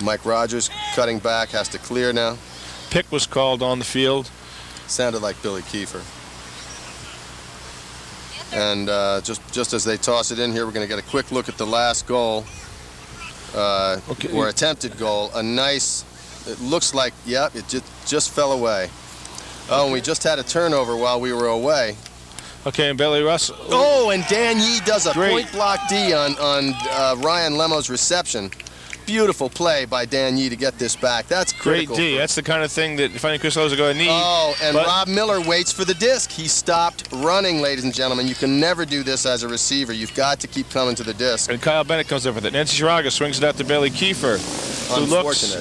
Mike Rogers cutting back, has to clear now. Pick was called on the field. Sounded like Billy Kiefer. And just as they toss it in here, we're going to get a quick look at the last goal, or attempted goal. A nice, it looks like, yeah, it just fell away. Oh, and we just had a turnover while we were away. Okay, and Billy Russell. Oh, and Dan Yee does a Great. point block D on Ryan Lemo's reception. Beautiful play by Dan Yee to get this back. That's critical. Great D. That's the kind of thing that Fighting Chris Lowe's are going to need. Oh, and Rob Miller waits for the disc. He stopped running, ladies and gentlemen. You can never do this as a receiver. You've got to keep coming to the disc. And Kyle Bennett comes up with it. Nancy Shiraga swings it out to Billy Kiefer, who looks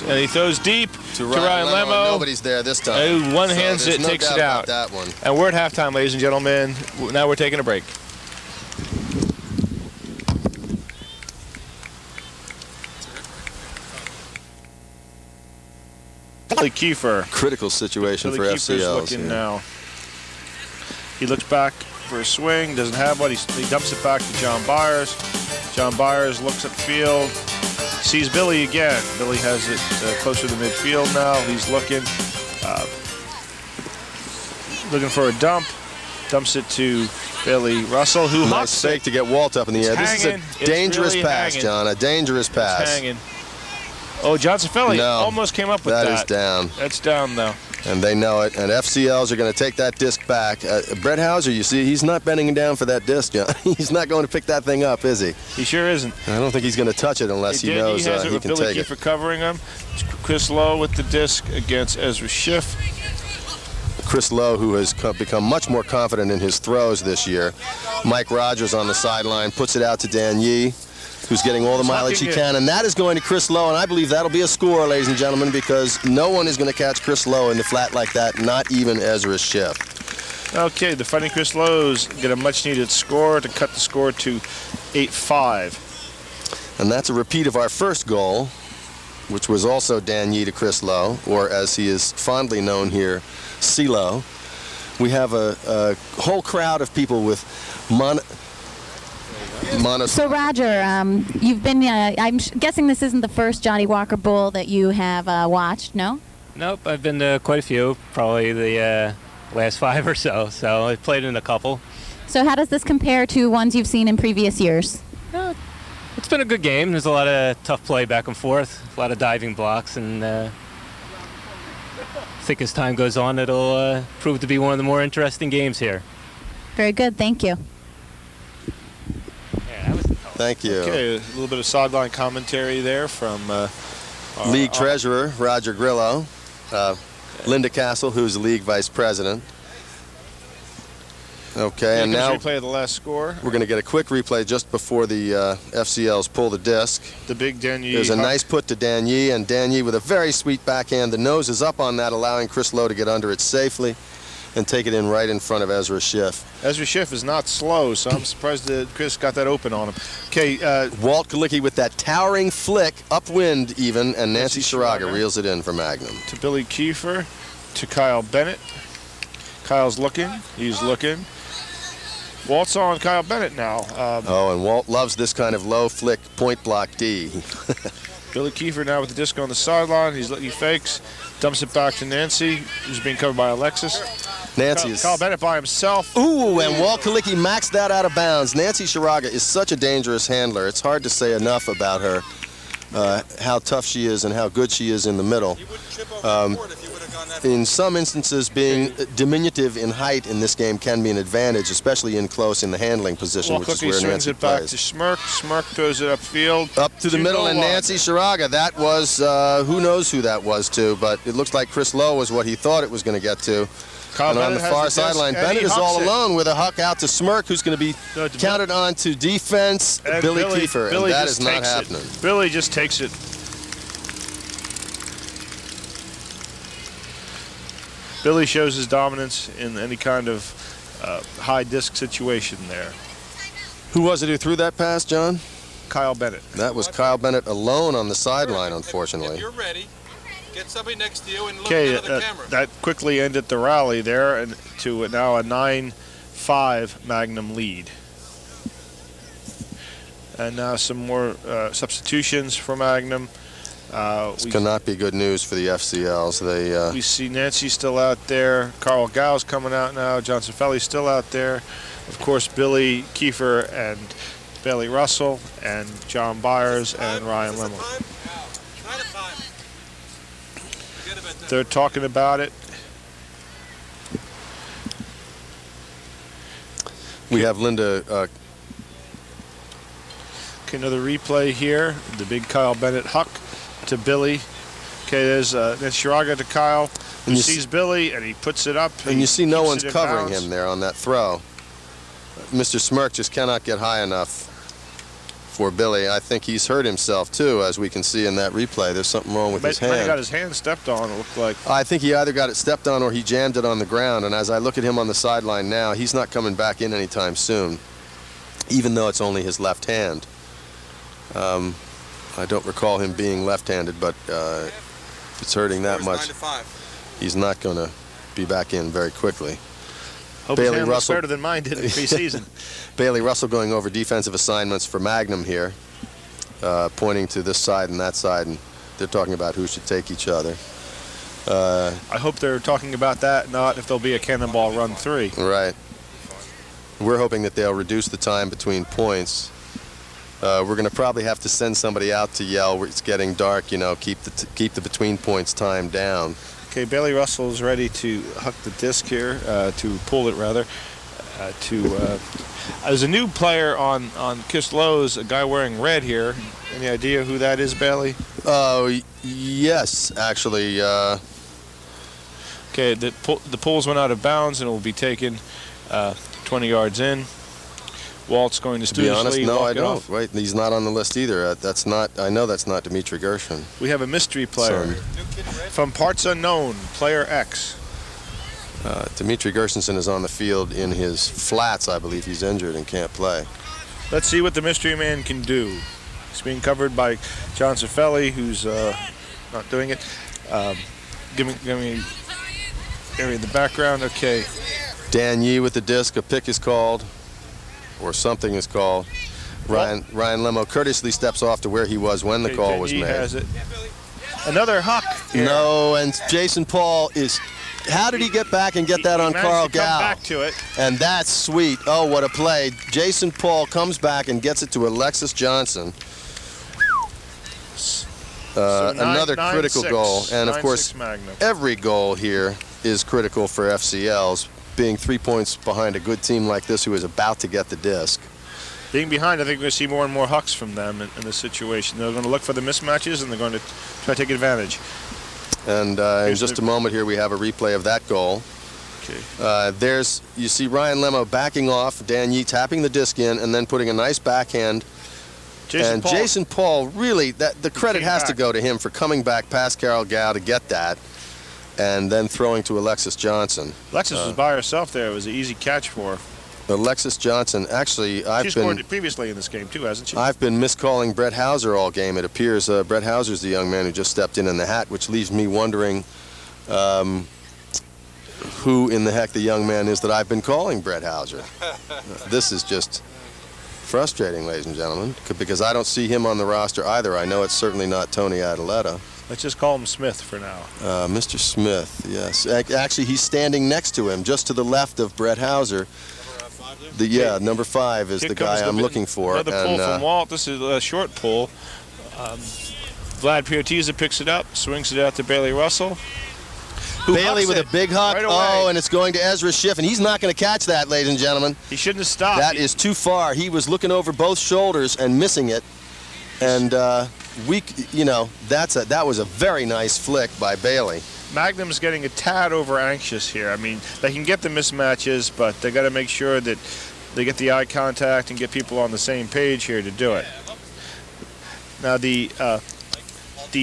and he throws deep to Ryan Lemo. Nobody's there this time. Who one-hands it, no takes doubt it out. about that one. And we're at halftime, ladies and gentlemen. Now we're taking a break. Billy Kiefer. Critical situation Billy for Kiefer's FCLs. looking Yeah. now. He looks back for a swing, doesn't have one. He dumps it back to John Byers. John Byers looks at the field, sees Billy again. Billy has it closer to midfield now. He's looking for a dump. Dumps it to Billy Russell, who Nice hucks fake it. to get Walt up in the air. This hanging. is It's a dangerous really pass, hanging. John. A dangerous pass. It's hanging. Oh, Johnson Felly No, almost came up with that. That is down. That's down, though. And they know it. And FCLs are going to take that disc back. Brett Hauser, you see, he's not bending down for that disc, John. He's not going to pick that thing up, is he? He sure isn't. I don't think he's going to touch it unless he knows He has it he with can Billy take it. Kiefer covering him. It's Chris Lowe with the disc against Ezra Schiff. Chris Lowe, who has become much more confident in his throws this year. Mike Rogers on the sideline puts it out to Dan Yee, who's getting all the mileage he can, and that is going to Chris Lowe, and I believe that'll be a score, ladies and gentlemen, because no one is going to catch Chris Lowe in the flat like that, not even Ezra Schiff. Okay, the Fighting Chris Lowe's get a much-needed score to cut the score to 8-5. And that's a repeat of our first goal, which was also Dan Yee to Chris Lowe, or as he is fondly known here, CeeLo. We have a whole crowd of people with So Roger, you've been, I'm guessing this isn't the first Johnny Walker Bowl that you have watched, no? Nope, I've been to quite a few, probably the last 5 or so. So I've played in a couple. So how does this compare to ones you've seen in previous years? It's been a good game. There's a lot of tough play back and forth, a lot of diving blocks, and I think as time goes on, it'll prove to be one of the more interesting games here. Very good, thank you. Yeah, that was Thank you. Okay, a little bit of sideline commentary there from League Treasurer Roger Grillo, Linda Castle, who's the League Vice President. Okay, and now replay of the last score. we're going to get a quick replay just before the FCLs pull the disc. The big Dan Yee. There's a nice put to Dan Yee, and Dan Yee with a very sweet backhand. The nose is up on that, allowing Chris Lowe to get under it safely and take it in right in front of Ezra Schiff. Ezra Schiff is not slow, so I'm surprised that Chris got that open on him. Okay, Walt Kalicki with that towering flick, upwind even, and Nancy Nancy Shiraga Shiraga. reels it in for Magnum. to Billy Kiefer. to Kyle Bennett. Kyle's looking. He's looking. Walt's on Kyle Bennett now. Oh, and Walt loves this kind of low flick point block D. Billy Kiefer now with the disc on the sideline. He fakes, dumps it back to Nancy, who's being covered by Alexis. Nancy is... Kyle Bennett by himself. Ooh, and Walt Kalicki maxed that out of bounds. Nancy Sharaga is such a dangerous handler. It's hard to say enough about her, how tough she is and how good she is in the middle. In some instances, being diminutive in height in this game can be an advantage, especially in close in the handling position, Walt which is Kalicki where swings Nancy it back plays. to Smirk. Smirk throws it upfield. Up to the middle, and Nancy Sharaga. That was, who knows who that was to, but it looks like Chris Lowe was what he thought it was going to get to. Kyle And on Bennett the has far the disc, sideline, and Bennett he is all hucks it. alone with a huck out to Smirk, who's going to be No, to counted on to defense, And Billy Kiefer, Billy and that just is not takes it. happening. Billy just takes it. Billy shows his dominance in any kind of high disc situation there. Who was it who threw that pass, John? Kyle Bennett. That was Kyle Bennett alone on the sideline, unfortunately. If you're ready, get somebody next to you and look Okay, into the camera. that quickly ended the rally there, and to now a 9-5 Magnum lead. And now some more substitutions for Magnum. This cannot be good news for the FCLs. We see Nancy still out there. Carl Gow's coming out now. John Cifelli's still out there. Of course, Billy Kiefer and Bailey Russell and John Byers and Ryan Lemel. They're talking about it. We have Linda. Okay, another replay here. The big Kyle Bennett huck to Billy. Okay, there's Shiraga to Kyle, who And you sees Billy, and he puts it up. And you see no keeps one's it in covering bounds. him there on that throw. Mr. Smirk just cannot get high enough for Billy. I think he's hurt himself, too, as we can see in that replay. There's something wrong with his Might have hand. got his hand stepped on, it looked like. I think he either got it stepped on or he jammed it on the ground. And as I look at him on the sideline now, he's not coming back in anytime soon, even though it's only his left hand. I don't recall him being left-handed, but if it's hurting that much, 9-5. he's not going to be back in very quickly. Hope Bailey his hand looks Russell. better than mine did in preseason. Bailey Russell going over defensive assignments for Magnum here, pointing to this side and that side, and they're talking about who should take each other. I hope they're talking about that, not if there'll be a cannonball run 3. Right. We're hoping that they'll reduce the time between points. We're going to probably have to send somebody out to yell, it's getting dark, you know, keep the between points time down. Okay, Bailey Russell is ready to huck the disc here, to pull it rather. There's a new player on Kiss Lowe's, a guy wearing red here. Any idea who that is, Bailey? Oh, yes, actually. Okay, the pulls went out of bounds and will be taken 20 yards in. Walt's going to To be honest, studiously no, walk I it don't. off. Wait, he's not on the list either. That's not. I know that's not Dimitri Gershon. We have a mystery player Son. from Parts Unknown, Player X. Dimitri Gershenson is on the field in his flats. I believe he's injured and can't play. Let's see what the mystery man can do. He's being covered by John Cifelli, who's not doing it. Give me area in the background. Okay. Dan Yee with the disc. A pick is called, or something is called. Ryan Lemo courteously steps off to where he was when the call was He made. has it. Another huck. Here. No, and Jason Paul is. How did he get back and get that on managed Carl to come Gow? back to it. And that's sweet. Oh, what a play. Jason Paul comes back and gets it to Alexis Johnson. Another critical 9-6. goal. And, of 9-6 course, Magnum. every goal here is critical for FCLs, being 3 points behind a good team like this who is about to get the disc. Being behind, I think we're going to see more and more hucks from them in this situation. They're going to look for the mismatches, and they're going to try to take advantage. And in just a moment here, we have a replay of that goal. Okay. You see Ryan Lemo backing off, Dan Yee tapping the disc in, and then putting a nice backhand. Jason Paul, really, the credit has to go to him for coming back past Carol Gow to get that, and then throwing to Alexis Johnson. Alexis was by herself there. It was an easy catch for her. Alexis Johnson, actually, She scored previously in this game, too, hasn't she? I've been miscalling Brett Hauser all game. It appears Brett Hauser's the young man who just stepped in the hat, which leaves me wondering who in the heck the young man is that I've been calling Brett Hauser. This is just frustrating, ladies and gentlemen, because I don't see him on the roster either. I know it's certainly not Tony Adaletta. Let's just call him Smith for now. Mr. Smith, yes. Actually, he's standing next to him, just to the left of Brett Hauser. Number 5 is Here the comes guy I'm looking for. Another pull from Walt. This is a short pull. Vlad Priotiza picks it up, swings it out to Bailey Russell. Bailey with a big huck. Right away. Oh, and it's going to Ezra Schiff, and he's not going to catch that, ladies and gentlemen. He shouldn't have stopped. That is too far. He was looking over both shoulders and missing it. And that was a very nice flick by Bailey. Magnum's getting a tad over anxious here. I mean, they can get the mismatches, but they got to make sure that they get the eye contact and get people on the same page here to do it. Now the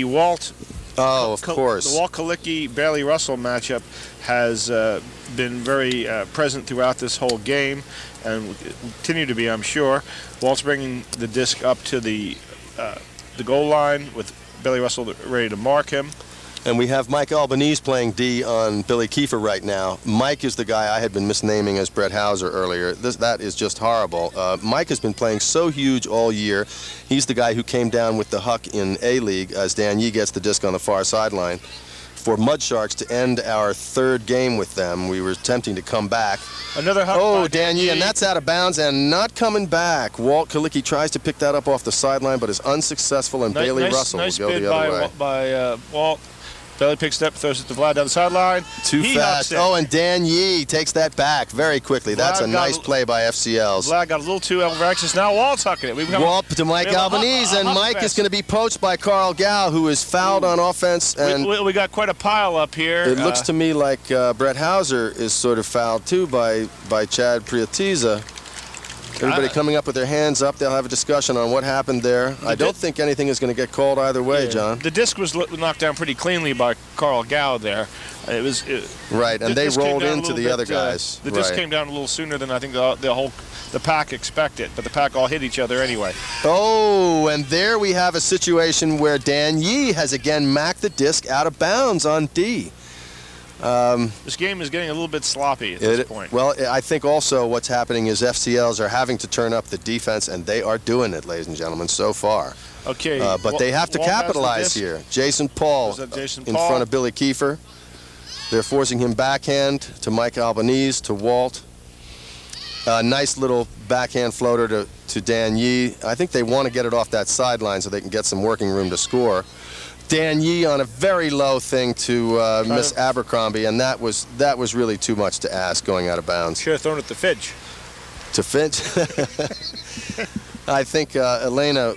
Walt. Oh, of course. The Walt Kalicki Bailey Russell matchup has been very present throughout this whole game, and will continue to be, I'm sure. Walt's bringing the disc up to the goal line with Bailey Russell ready to mark him. And we have Mike Albanese playing D on Billy Kiefer right now. Mike is the guy I had been misnaming as Brett Hauser earlier. That is just horrible. Mike has been playing so huge all year. He's the guy who came down with the huck in A-League as Dan Yee gets the disc on the far sideline. For Mud Sharks to end our 3rd game with them, we were attempting to come back. Another huck by by Dan Yee, and that's out of bounds and not coming back. Walt Kalicki tries to pick that up off the sideline, but is unsuccessful, and Bailey Russell will go the other way. Nice bid by Walt. Bailey picks it up, throws it to Vlad down the sideline. Too fast. Oh, and Dan Yee takes that back very quickly. That's a nice play by FCLs. Vlad got a little too overanxious. Now Walt's hucking it. Walt to Mike Albanese, and Mike is going to be poached by Carl Gow, who is fouled on offense. And we got quite a pile up here. It looks to me like Brett Hauser is sort of fouled too by Chad Priotiza. Everybody coming up with their hands up. They'll have a discussion on what happened there. I don't think anything is going to get called either way, John. The disc was knocked down pretty cleanly by Carl Gow there. Right, and they rolled into the other guys. The disc came down a little sooner than I think the pack expected, but the pack all hit each other anyway. Oh, and there we have a situation where Dan Yee has again macked the disc out of bounds on D. This game is getting a little bit sloppy at this point. Well, I think also what's happening is FCLs are having to turn up the defense, and they are doing it, ladies and gentlemen, so far. Okay. But they have to capitalize here. Jason Paul in front of Billy Kiefer. They're forcing him backhand to Mike Albanese, to Walt. Nice little backhand floater to Dan Yee. I think they want to get it off that sideline so they can get some working room to score. Dan Yee on a very low thing to Miss Abercrombie, and that was really too much to ask going out of bounds. Should have thrown it to Finch. To Finch? I think Elena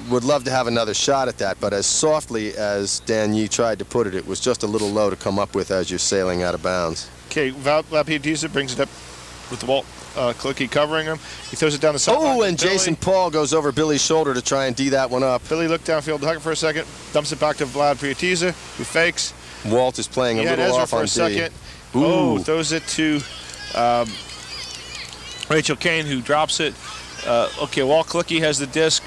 would love to have another shot at that, but as softly as Dan Yee tried to put it, it was just a little low to come up with as you're sailing out of bounds. Okay, Vlad brings it up with the Walt Kalicki covering him. He throws it down the sideline. Oh, and Jason Paul goes over Billy's shoulder to try and D that one up. Billy looked downfield to hug it for a second, dumps it back to Vlad Priotiza, who fakes. Walt is playing a little off on D. Second. Oh, throws it to Rachel Kane, who drops it. Okay, Walt Kalicki has the disc.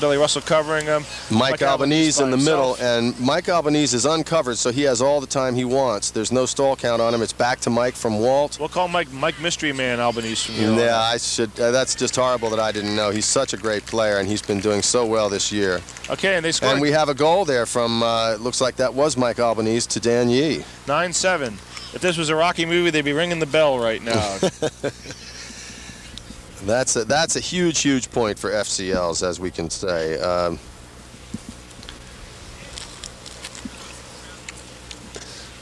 Billy Russell covering him. Mike Albanese in the middle, and Mike Albanese is uncovered, so he has all the time he wants. There's no stall count on him. It's back to Mike from Walt. We'll call Mike Mystery Man Albanese from here. Yeah, I should. That's just horrible that I didn't know. He's such a great player, and he's been doing so well this year. Okay, and they scored. And we have a goal there from. It looks like that was Mike Albanese to Dan Yee. 9-7. If this was a Rocky movie, they'd be ringing the bell right now. That's a huge point for FCLs, as we can say. I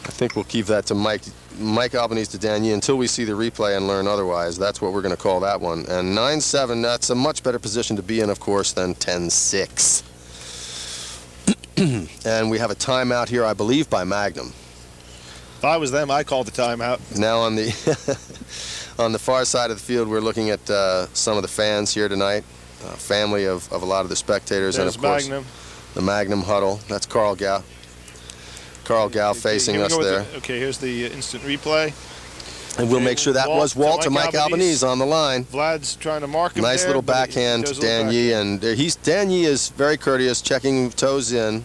think we'll keep that to Mike Albanese to Dan Yee until we see the replay and learn otherwise. That's what we're going to call that one. And 9-7, that's a much better position to be in, of course, than 10-6. And we have a timeout here, I believe, by Magnum. If I was them, I'd call the timeout. Now on the on the far side of the field, we're looking at some of the fans here tonight, family of a lot of the spectators. There's and, of course, Magnum. The Magnum huddle. That's Carl Gow. Carl Gow facing us there. Okay, here's the instant replay. And we'll make sure that was Walt to Mike Albanese on the line. Vlad's trying to mark him. Nice there, little backhand to Dan Yee, and Dan Yee is very courteous, checking toes in,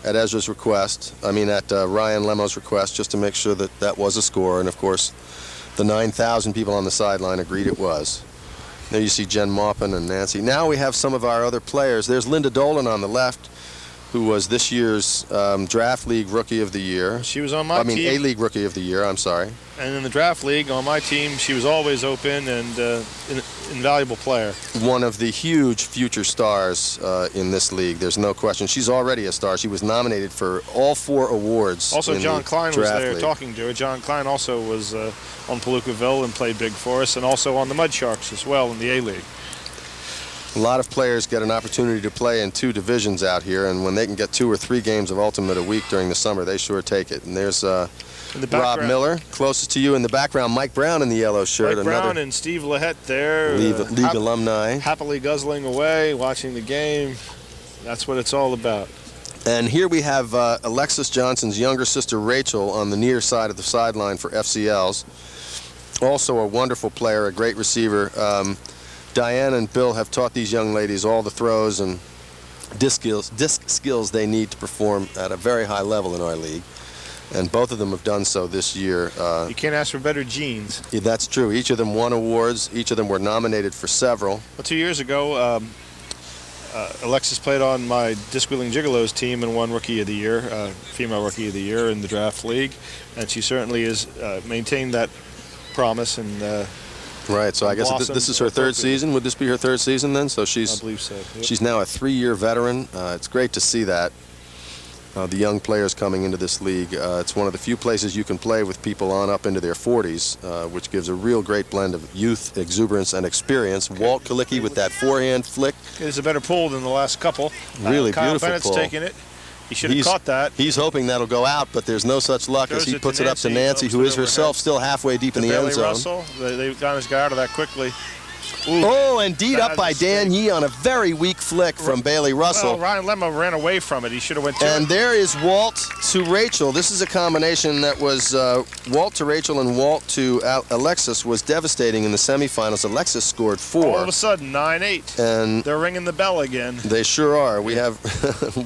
at Ezra's request. I mean, at Ryan Lemo's request, just to make sure that that was a score. And of course, the 9,000 people on the sideline agreed it was. There you see Jen Maupin and Nancy. Now we have some of our other players. There's Linda Dolan on the left, who was this year's Draft League Rookie of the Year. She was on my team. A-League Rookie of the Year, I'm sorry. And in the Draft League, on my team, she was always open and an invaluable player. One of the huge future stars in this league, there's no question. She's already a star. She was nominated for all 4 awards. Also, John Klein was there league. talking to her. John Klein also was on Palookaville and played big for us, and also on the Mud Sharks as well in the A-League. A lot of players get an opportunity to play in 2 divisions out here, and when they can get 2 or 3 games of Ultimate a week during the summer, they sure take it. And there's Rob Miller, closest to you in the background. Mike Brown in the yellow shirt. Mike Brown and Steve Lahette there. League alumni. Happily guzzling away, watching the game. That's what it's all about. And here we have Alexis Johnson's younger sister, Rachel, on the near side of the sideline for FCLs. Also a wonderful player, a great receiver. Diane and Bill have taught these young ladies all the throws and disc skills they need to perform at a very high level in our league. And both of them have done so this year. You can't ask for better genes. Yeah, that's true. Each of them won awards. Each of them were nominated for several. Well, 2 years ago, Alexis played on my Disc Wheeling Gigolos team and won Rookie of the Year, female Rookie of the Year in the Draft League. And she certainly has maintained that promise and right, so I guess this is her 3rd season. Would this be her 3rd season then? So I believe so. Yep. She's now a 3-year veteran. It's great to see that. The young players coming into this league. It's one of the few places you can play with people on up into their 40s, which gives a real great blend of youth, exuberance, and experience. Walt Kalicki with that forehand flick. It is a better pull than the last couple. Really Kyle beautiful Bennett's pull. taking it. He should have caught that. He's hoping that'll go out, but there's no such luck as he puts it up to Nancy, who is herself still halfway deep in the end zone. Russell, they got out of that quickly. Ooh. Oh, indeed, up by Dan Yee on a very weak flick from Bailey Russell. Well, Ryan Lemo ran away from it. He should have went to And it. there is Walt to Rachel. This is a combination that was Walt to Rachel and Walt to Alexis was devastating in the semifinals. Alexis scored 4. All of a sudden, 9-8. And they're ringing the bell again. They sure are. We have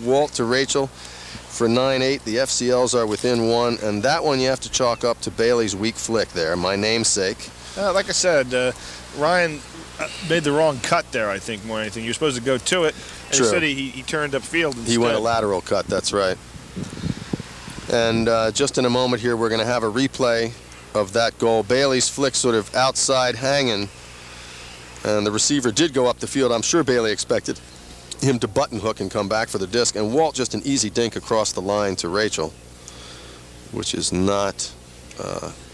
Walt to Rachel for 9-8. The FCLs are within 1. And that one you have to chalk up to Bailey's weak flick there, my namesake. Like I said, Ryan made the wrong cut there, I think, more than anything. You're supposed to go to it. And True. instead, he turned upfield instead. He went a lateral cut, that's right. And just in a moment here, we're going to have a replay of that goal. Bailey's flick sort of outside hanging. And the receiver did go up the field. I'm sure Bailey expected him to button hook and come back for the disc. And Walt just an easy dink across the line to Rachel, which is not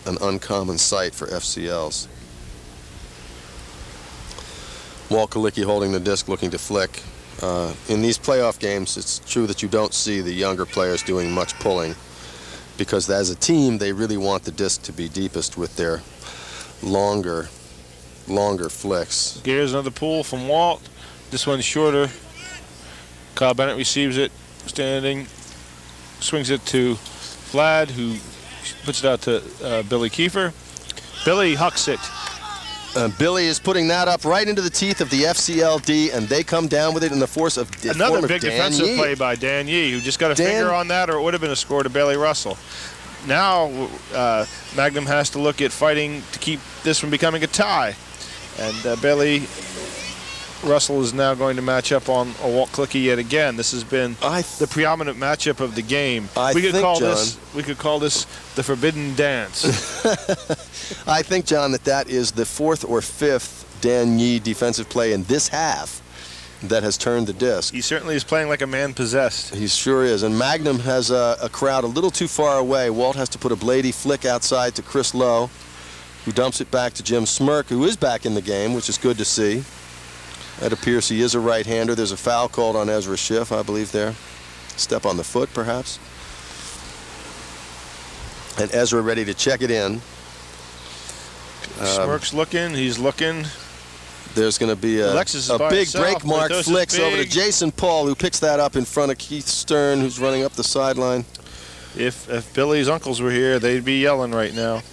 an uncommon sight for FCLs. Walt Kalicki holding the disc, looking to flick. In these playoff games, it's true that you don't see the younger players doing much pulling because as a team, they really want the disc to be deepest with their longer flicks. Here's another pull from Walt. This one's shorter. Kyle Bennett receives it, standing, swings it to Vlad, who puts it out to Billy Kiefer. Billy hucks it. Billy is putting that up right into the teeth of the FCLD, and they come down with it in the force of another big defensive play by Dan Yee, who just got a finger on that, or it would have been a score to Bailey Russell. Now Magnum has to look at fighting to keep this from becoming a tie, and Bailey Russell is now going to match up on a Walt Kalicki yet again. This has been the predominant matchup of the game. We could call this the forbidden dance. I think, John, that is the 4th or 5th Dan Yee defensive play in this half that has turned the disc. He certainly is playing like a man possessed. He sure is. And Magnum has a crowd a little too far away. Walt has to put a blady flick outside to Chris Lowe, who dumps it back to Jim Smirk, who is back in the game, which is good to see. It appears he is a right-hander. There's a foul called on Ezra Schiff, I believe, there. Step on the foot, perhaps. And Ezra ready to check it in. Smirk's looking. He's looking. There's going to be a big break mark flicks over to Jason Paul, who picks that up in front of Keith Stern, who's running up the sideline. If Billy's uncles were here, they'd be yelling right now.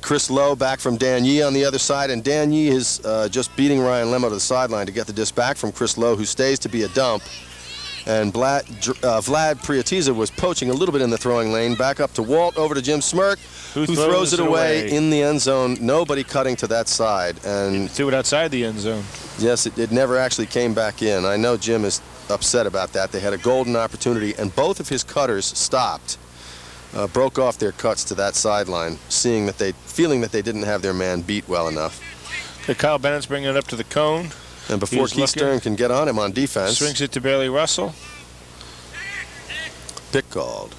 Chris Lowe back from Dan Yee on the other side, and Dan Yee is just beating Ryan Lemo to the sideline to get the disc back from Chris Lowe, who stays to be a dump. And Vlad Priatiza was poaching a little bit in the throwing lane. Back up to Walt, over to Jim Smirk, who throws it away in the end zone. Nobody cutting to that side. And threw it outside the end zone. Yes, it never actually came back in. I know Jim is upset about that. They had a golden opportunity, and both of his cutters stopped, broke off their cuts to that sideline, feeling that they didn't have their man beat well enough. Okay, Kyle Bennett's bringing it up to the cone. And before Keith Stern can get on him on defense, swings it to Bailey Russell. Pick called.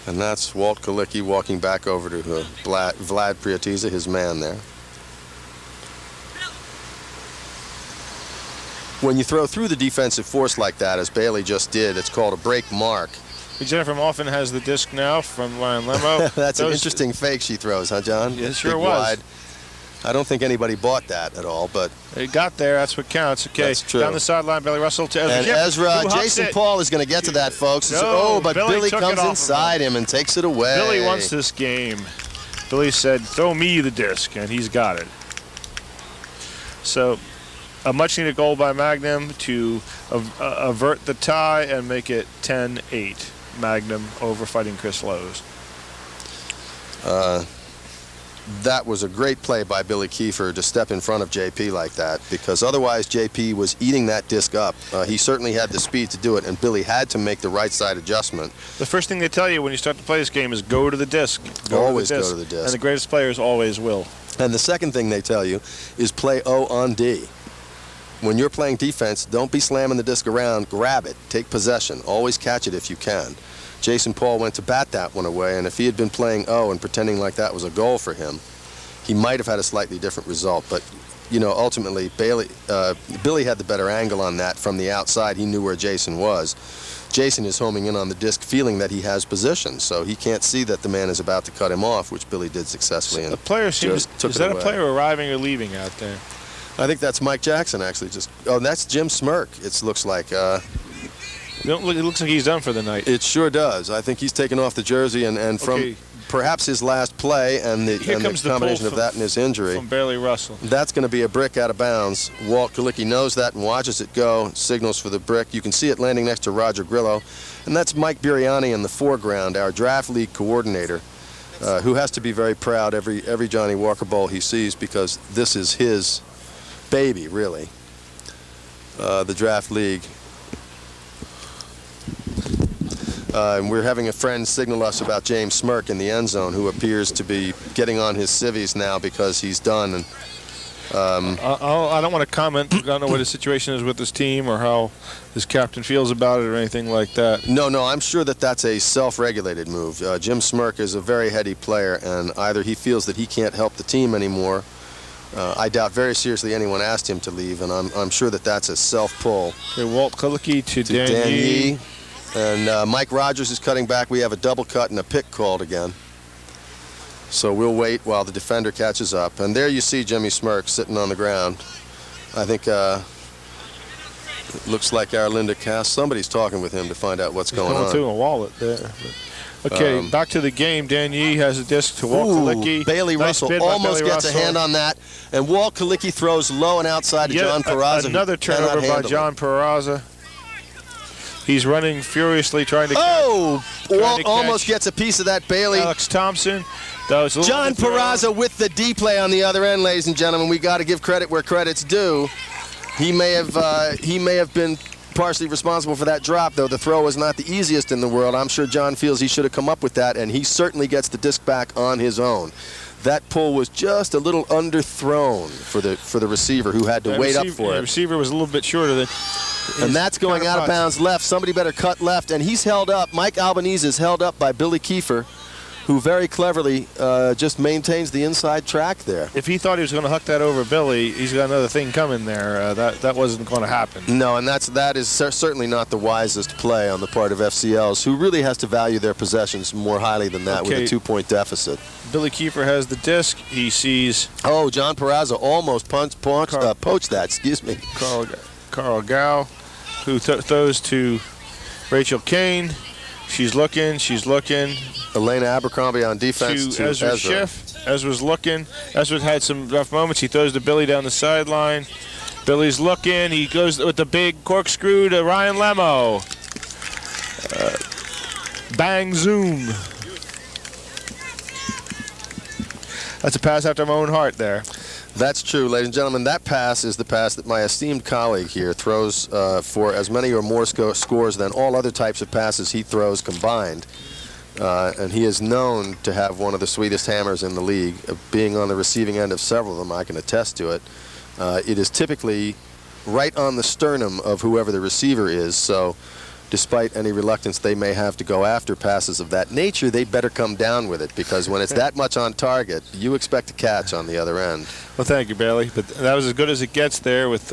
And that's Walt Kalicki walking back over to Vlad Priatiza, his man there. When you throw through the defensive force like that, as Bailey just did, it's called a break mark. Jennifer Moffin has the disc now from Ryan Lemo. That's an interesting fake she throws, huh, John? Yeah, it sure was. Wide. I don't think anybody bought that at all, but it got there. That's what counts. Okay, that's true. Down the sideline, Bailey Russell to Ezra. And Ezra, Jason Paul is going to get to that, folks. No, but Billy comes inside him and takes it away. Billy wants this game. Billy said, "Throw me the disc," and he's got it. So, a much-needed goal by Magnum to avert the tie and make it 10-8. Magnum over Fighting Chris Lowe's. That was a great play by Billy Kiefer to step in front of JP like that, because otherwise JP was eating that disc up. He certainly had the speed to do it, and Billy had to make the right side adjustment. The first thing they tell you when you start to play this game is go to the disc. Always go to the disc. And the greatest players always will. And the second thing they tell you is play O on D. When you're playing defense, don't be slamming the disc around. Grab it. Take possession. Always catch it if you can. Jason Paul went to bat that one away, and if he had been playing O and pretending like that was a goal for him, he might have had a slightly different result. But, you know, ultimately, Billy had the better angle on that from the outside. He knew where Jason was. Jason is homing in on the disc, feeling that he has position, so he can't see that the man is about to cut him off, which Billy did successfully. And the player seems, is that a player arriving or leaving out there? I think that's Mike Jackson, actually. That's Jim Smirk, it looks like. It looks like he's done for the night. It sure does. I think he's taken off the jersey, and from perhaps his last play and the combination of that and his injury. From Bailey Russell. That's going to be a brick out of bounds. Walt Kalicki knows that and watches it go, signals for the brick. You can see it landing next to Roger Grillo. And that's Mike Biriani in the foreground, our draft league coordinator, who has to be very proud every Johnny Walker Bowl he sees, because this is his baby, really, the draft league. And we're having a friend signal us about James Smirk in the end zone, who appears to be getting on his civvies now because he's done. And I don't want to comment. I don't know what his situation is with his team or how his captain feels about it or anything like that. No, I'm sure that's a self-regulated move. Jim Smirk is a very heady player, and either he feels that he can't help the team anymore. I doubt very seriously anyone asked him to leave, and I'm sure that's a self-pull. Okay, Walt Kalicki to Dan Yee. And Mike Rogers is cutting back. We have a double cut and a pick called again. So we'll wait while the defender catches up. And there you see Jimmy Smirk sitting on the ground. I think it looks like our Linda Cass. Somebody's talking with him to find out what's going on. Going through a wallet there. Okay, back to the game. Dan Yee has a disc to Walt Kalicki. Bailey Russell almost gets a hand on that. And Walt Kalicki throws low and outside to John Peraza. Another turnover by John Peraza. He's running furiously trying to Walt almost gets a piece of that. Bailey. Alex Thompson. John Peraza with the D play on the other end, ladies and gentlemen. We got to give credit where credit's due. He may have been partially responsible for that drop, though the throw was not the easiest in the world. I'm sure John feels he should have come up with that, and he certainly gets the disc back on his own. That pull was just a little underthrown for the receiver, who had to wait up for it. The receiver was a little bit shorter than. And that's going out of bounds left. Somebody better cut left, and he's held up. Mike Albanese is held up by Billy Kiefer, who very cleverly just maintains the inside track there. If he thought he was going to huck that over Billy, he's got another thing coming there. That wasn't going to happen. No, and that is certainly not the wisest play on the part of FCLs, who really has to value their possessions more highly than that with a 2-point deficit. Billy Kiefer has the disc. He sees. John Peraza almost poached that. Excuse me. Carl Gow, who throws to Rachel Kane. She's looking. Elena Abercrombie on defense to Ezra Schiff. Ezra's looking. Ezra had some rough moments. He throws to Billy down the sideline. Billy's looking. He goes with the big corkscrew to Ryan Lemo. Bang, zoom. That's a pass after my own heart there. That's true, ladies and gentlemen. That pass is the pass that my esteemed colleague here throws for as many or more scores than all other types of passes he throws combined. And he is known to have one of the sweetest hammers in the league. Being on the receiving end of several of them, I can attest to it. It is typically right on the sternum of whoever the receiver is, so despite any reluctance they may have to go after passes of that nature, they'd better come down with it, because when it's that much on target, you expect a catch on the other end. Well, thank you, Bailey. But that was as good as it gets there with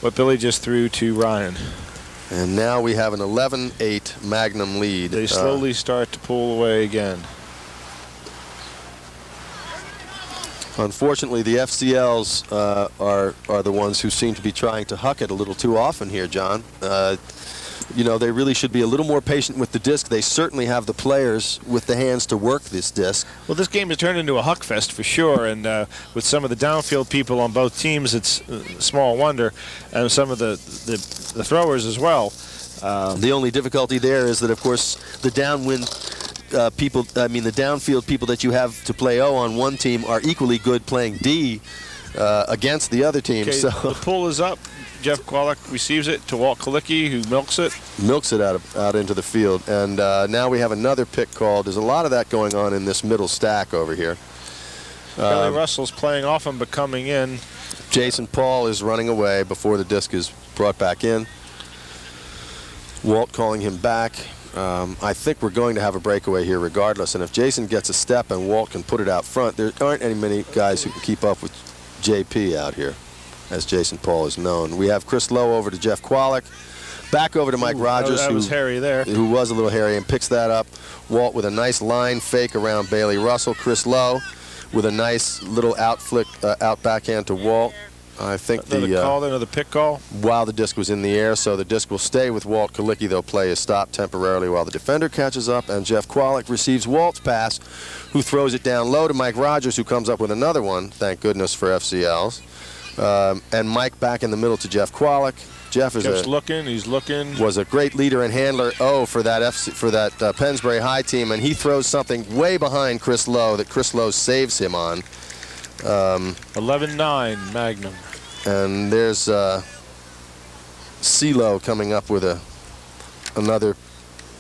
what Billy just threw to Ryan. And now we have an 11-8 Magnum lead. They slowly start to pull away again. Unfortunately, the FCLs are the ones who seem to be trying to huck it a little too often here, John. You know, they really should be a little more patient with the disc. They certainly have the players with the hands to work this disc. Well, this game has turned into a huck fest for sure, and with some of the downfield people on both teams, it's small wonder, and some of the throwers as well. The only difficulty there is that, of course, the downwind people, I mean the downfield people that you have to play O on one team are equally good playing D against the other team. Okay, so the pull is up. Jeff Kwolek receives it to Walt Kalicki, who milks it. Milks it out into the field. And now we have another pick called. There's a lot of that going on in this middle stack over here. Billy Russell's playing off him, but coming in. Jason Paul is running away before the disc is brought back in. Walt calling him back. I think we're going to have a breakaway here regardless. And if Jason gets a step and Walt can put it out front, there aren't many guys who can keep up with JP out here, as Jason Paul is known. We have Chris Lowe over to Jeff Kwolek. Back over to Mike Rogers, that was hairy there. Who was a little hairy, and picks that up. Walt with a nice line fake around Bailey Russell. Chris Lowe with a nice little out flick, out backhand to Walt. I think another pick call while the disc was in the air, so the disc will stay with Walt Kalicki. They'll play a stop temporarily while the defender catches up, and Jeff Kwolek receives Walt's pass, who throws it down low to Mike Rogers, who comes up with another one. Thank goodness for FCLs. And Mike back in the middle to Jeff Kwolek. Jeff is he's looking. Was a great leader and handler for that Pennsbury High team, and he throws something way behind Chris Lowe that Chris Lowe saves him on. 11-9 Magnum. And there's CeeLo coming up with another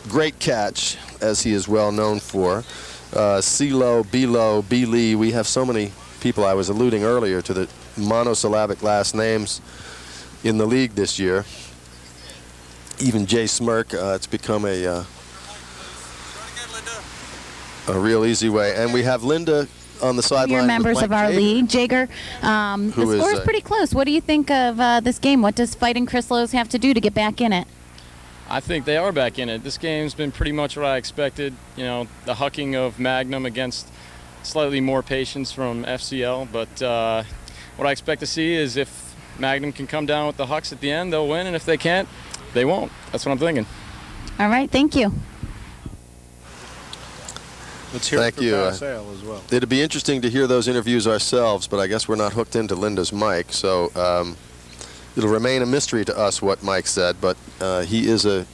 great catch, as he is well known for. CeeLo, B-Lo, B-Lee. We have so many people. I was alluding earlier to the monosyllabic last names in the league this year. Even Jay Smirk, it's become a real easy way. And we have Linda on the sideline. You're members of our league, Jager. The score is pretty close. What do you think of this game? What does Fighting Chris Lowe's have to do to get back in it? I think they are back in it. This game's been pretty much what I expected. You know, the hucking of Magnum against slightly more patience from FCL. But what I expect to see is if Magnum can come down with the hucks at the end, they'll win. And if they can't, they won't. That's what I'm thinking. All right. Thank you. Let's hear it for Pascal as well. It'd be interesting to hear those interviews ourselves, but I guess we're not hooked into Linda's mic, so it'll remain a mystery to us what Mike said. But he is a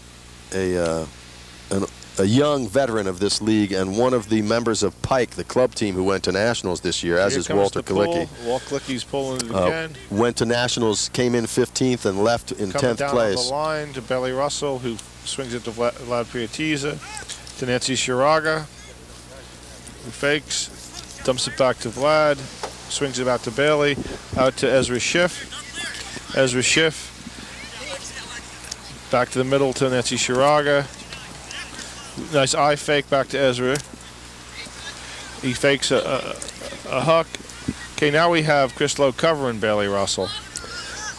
young veteran of this league and one of the members of Pike, the club team who went to nationals this year, as is Walter Kalicki. Walt Kalicki's pulling it again. Went to nationals, came in 15th, and left in 10th down place. On the line to Billy Russell, who swings it to Vlad Priatiza, to Nancy Shiraga, who fakes, dumps it back to Vlad, swings it out to Bailey, out to Ezra Schiff. Ezra Schiff back to the middle to Nancy Shiraga. Nice eye fake back to Ezra. He fakes a huck. Okay, now we have Chris Lowe covering Bailey Russell.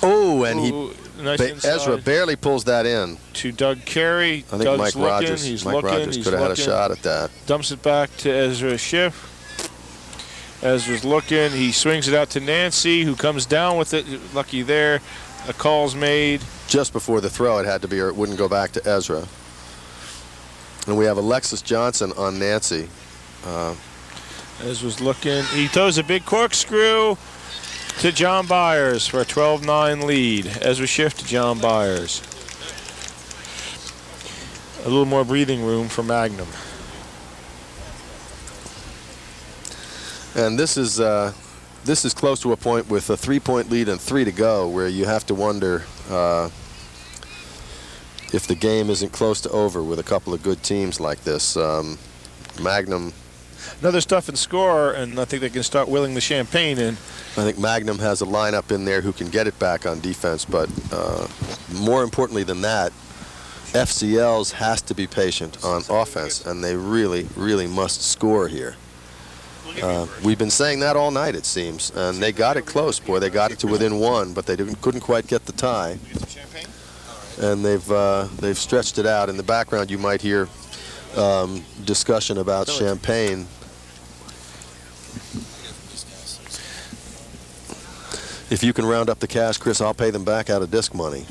Oh, and nice Ezra barely pulls that in. To Doug Carey. I think Mike Rogers, Rogers could have had a shot at that. Dumps it back to Ezra Schiff. Ezra's looking. He swings it out to Nancy, who comes down with it. Lucky there. A call's made. Just before the throw, it had to be, or it wouldn't go back to Ezra. And we have Alexis Johnson on Nancy. Ezra's looking. He throws a big corkscrew. to John Byers for a 12-9 lead. As we shift to John Byers. A little more breathing room for Magnum. And this is close to a point with a 3-point lead and 3 to go, where you have to wonder if the game isn't close to over with a couple of good teams like this. Magnum. Another stuff and score, and I think they can start willing the champagne in. I think Magnum has a lineup in there who can get it back on defense, but more importantly than that, FCL's has to be patient on offense, and they really, really must score here. We've been saying that all night, it seems, and they got it close, boy. They got it to within 1, but they couldn't quite get the tie. And they've stretched it out. In the background, you might hear discussion about champagne. If you can round up the cash, Chris, I'll pay them back out of disc money.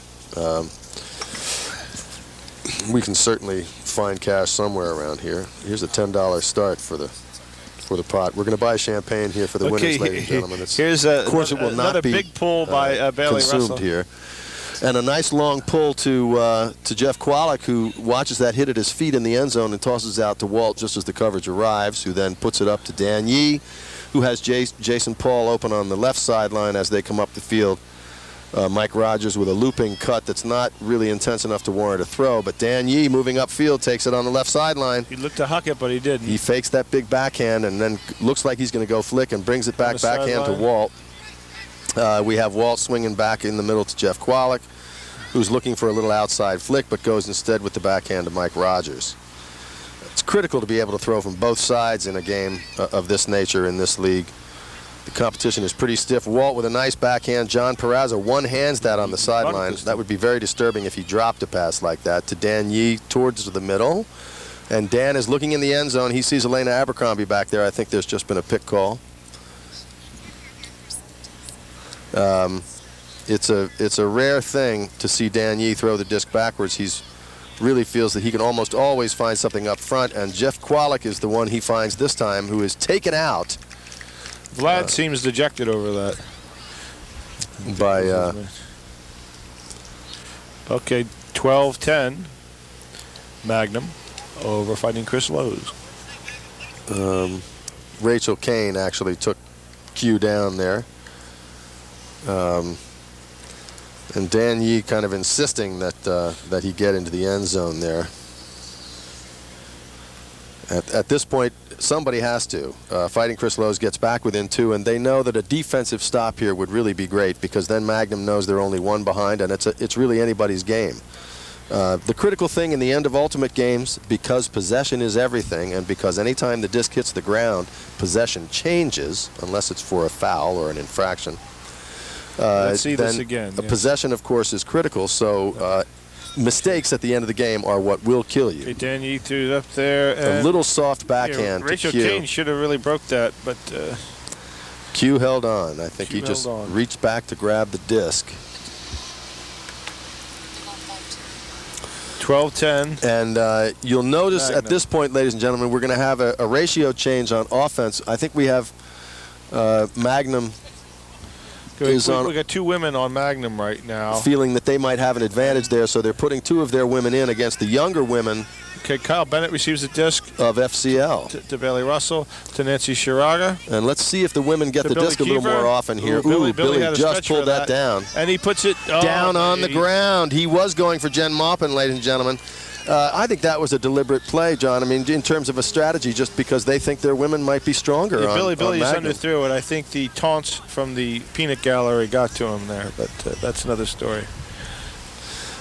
We can certainly find cash somewhere around here. Here's a $10 start for the pot. We're going to buy champagne here for the winners, ladies and gentlemen. Here's of course, it will not be big pull by Bailey consumed Russell here. And a nice long pull to Jeff Kwolek, who watches that hit at his feet in the end zone and tosses out to Walt just as the coverage arrives, who then puts it up to Dan Yee, who has Jason Paul open on the left sideline as they come up the field. Mike Rogers with a looping cut that's not really intense enough to warrant a throw, but Dan Yee moving upfield takes it on the left sideline. He looked to huck it, but he didn't. He fakes that big backhand and then looks like he's going to go flick and brings it back backhand to Walt. We have Walt swinging back in the middle to Jeff Kwolek, who's looking for a little outside flick, but goes instead with the backhand to Mike Rogers. It's critical to be able to throw from both sides in a game of this nature in this league. The competition is pretty stiff. Walt with a nice backhand. John Peraza one-hands that on the sideline. That would be very disturbing if he dropped a pass like that to Dan Yee towards the middle. And Dan is looking in the end zone. He sees Elena Abercrombie back there. I think there's just been a pick call. It's a rare thing to see Dan Yee throw the disc backwards. He's really feels that he can almost always find something up front, and Jeff Kwolek is the one he finds this time, who is taken out. Vlad seems dejected over that. By okay, 12-10 Magnum over Fighting Chris Lowe's. Rachel Kane actually took Q down there. And Dan Yee kind of insisting that he get into the end zone there. At this point, somebody has to. Fighting Chris Lowe's gets back within 2, and they know that a defensive stop here would really be great, because then Magnum knows they're only 1 behind, and it's really anybody's game. The critical thing in the end of ultimate games, because possession is everything, and because anytime the disc hits the ground, possession changes, unless it's for a foul or an infraction. Let's see this again. A possession, of course, is critical, so mistakes at the end of the game are what will kill you. Okay, Dan Yee threw it up there. A little soft backhand Rachel to Q. Kane should have really broke that, but Q held on. I think he just reached back to grab the disc. 12-10. And you'll notice at this point, ladies and gentlemen, we're going to have a ratio change on offense. I think we have Magnum. We got 2 women on Magnum right now. Feeling that they might have an advantage there, so they're putting 2 of their women in against the younger women. Okay, Kyle Bennett receives the disc of FCL. To Bailey Russell, to Nancy Shiraga. And let's see if the women get the disc a little more often here. Billy just pulled that down. And he puts it down on the ground. He was going for Jen Maupin, ladies and gentlemen. I think that was a deliberate play, John. I mean, in terms of a strategy, just because they think their women might be stronger. Yeah, Billy just underthrew it. I think the taunts from the peanut gallery got to him there, but that's another story.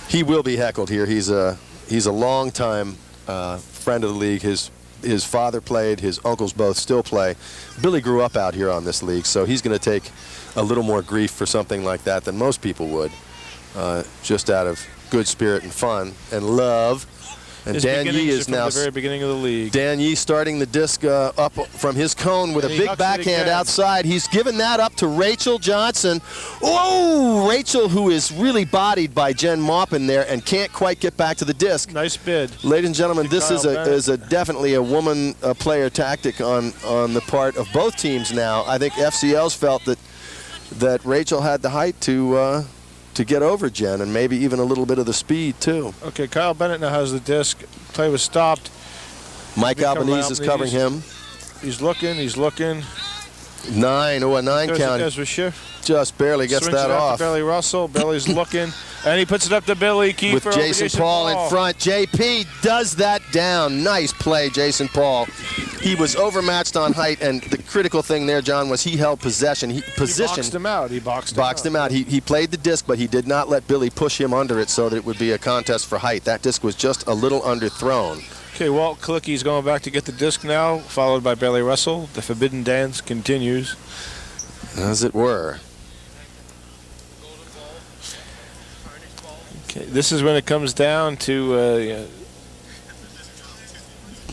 He will be heckled here. He's a long-time friend of the league. His father played. His uncles both still play. Billy grew up out here on this league, so he's going to take a little more grief for something like that than most people would, just out of good spirit and fun and love. And Dan Yee is now the very beginning of the league. Dan Yee starting the disc up from his cone with a big backhand outside. He's given that up to Rachel Johnson. Oh, Rachel, who is really bodied by Jen Maupin there and can't quite get back to the disc. Nice bid. Ladies and gentlemen, this is definitely a woman player tactic on the part of both teams now. I think FCL's felt that that Rachel had the height to get over Jen, and maybe even a little bit of the speed too. Okay, Kyle Bennett now has the disc. Play was stopped. Mike Albanese is covering him. He's looking. 9, a 9 count. Ezra Schiff. Just barely gets Swings that it out off. to Billy Russell. Billy's looking, and he puts it up to Billy Kiefer With Jason Paul in front. JP does that down. Nice play, Jason Paul. He was overmatched on height, and the critical thing there, John, was he held possession. He boxed him out. He boxed him out. He played the disc, but he did not let Billy push him under it so that it would be a contest for height. That disc was just a little underthrown. Okay, Walt Kalicki's going back to get the disc now, followed by Billy Russell. The forbidden dance continues. As it were. Okay, this is when it comes down to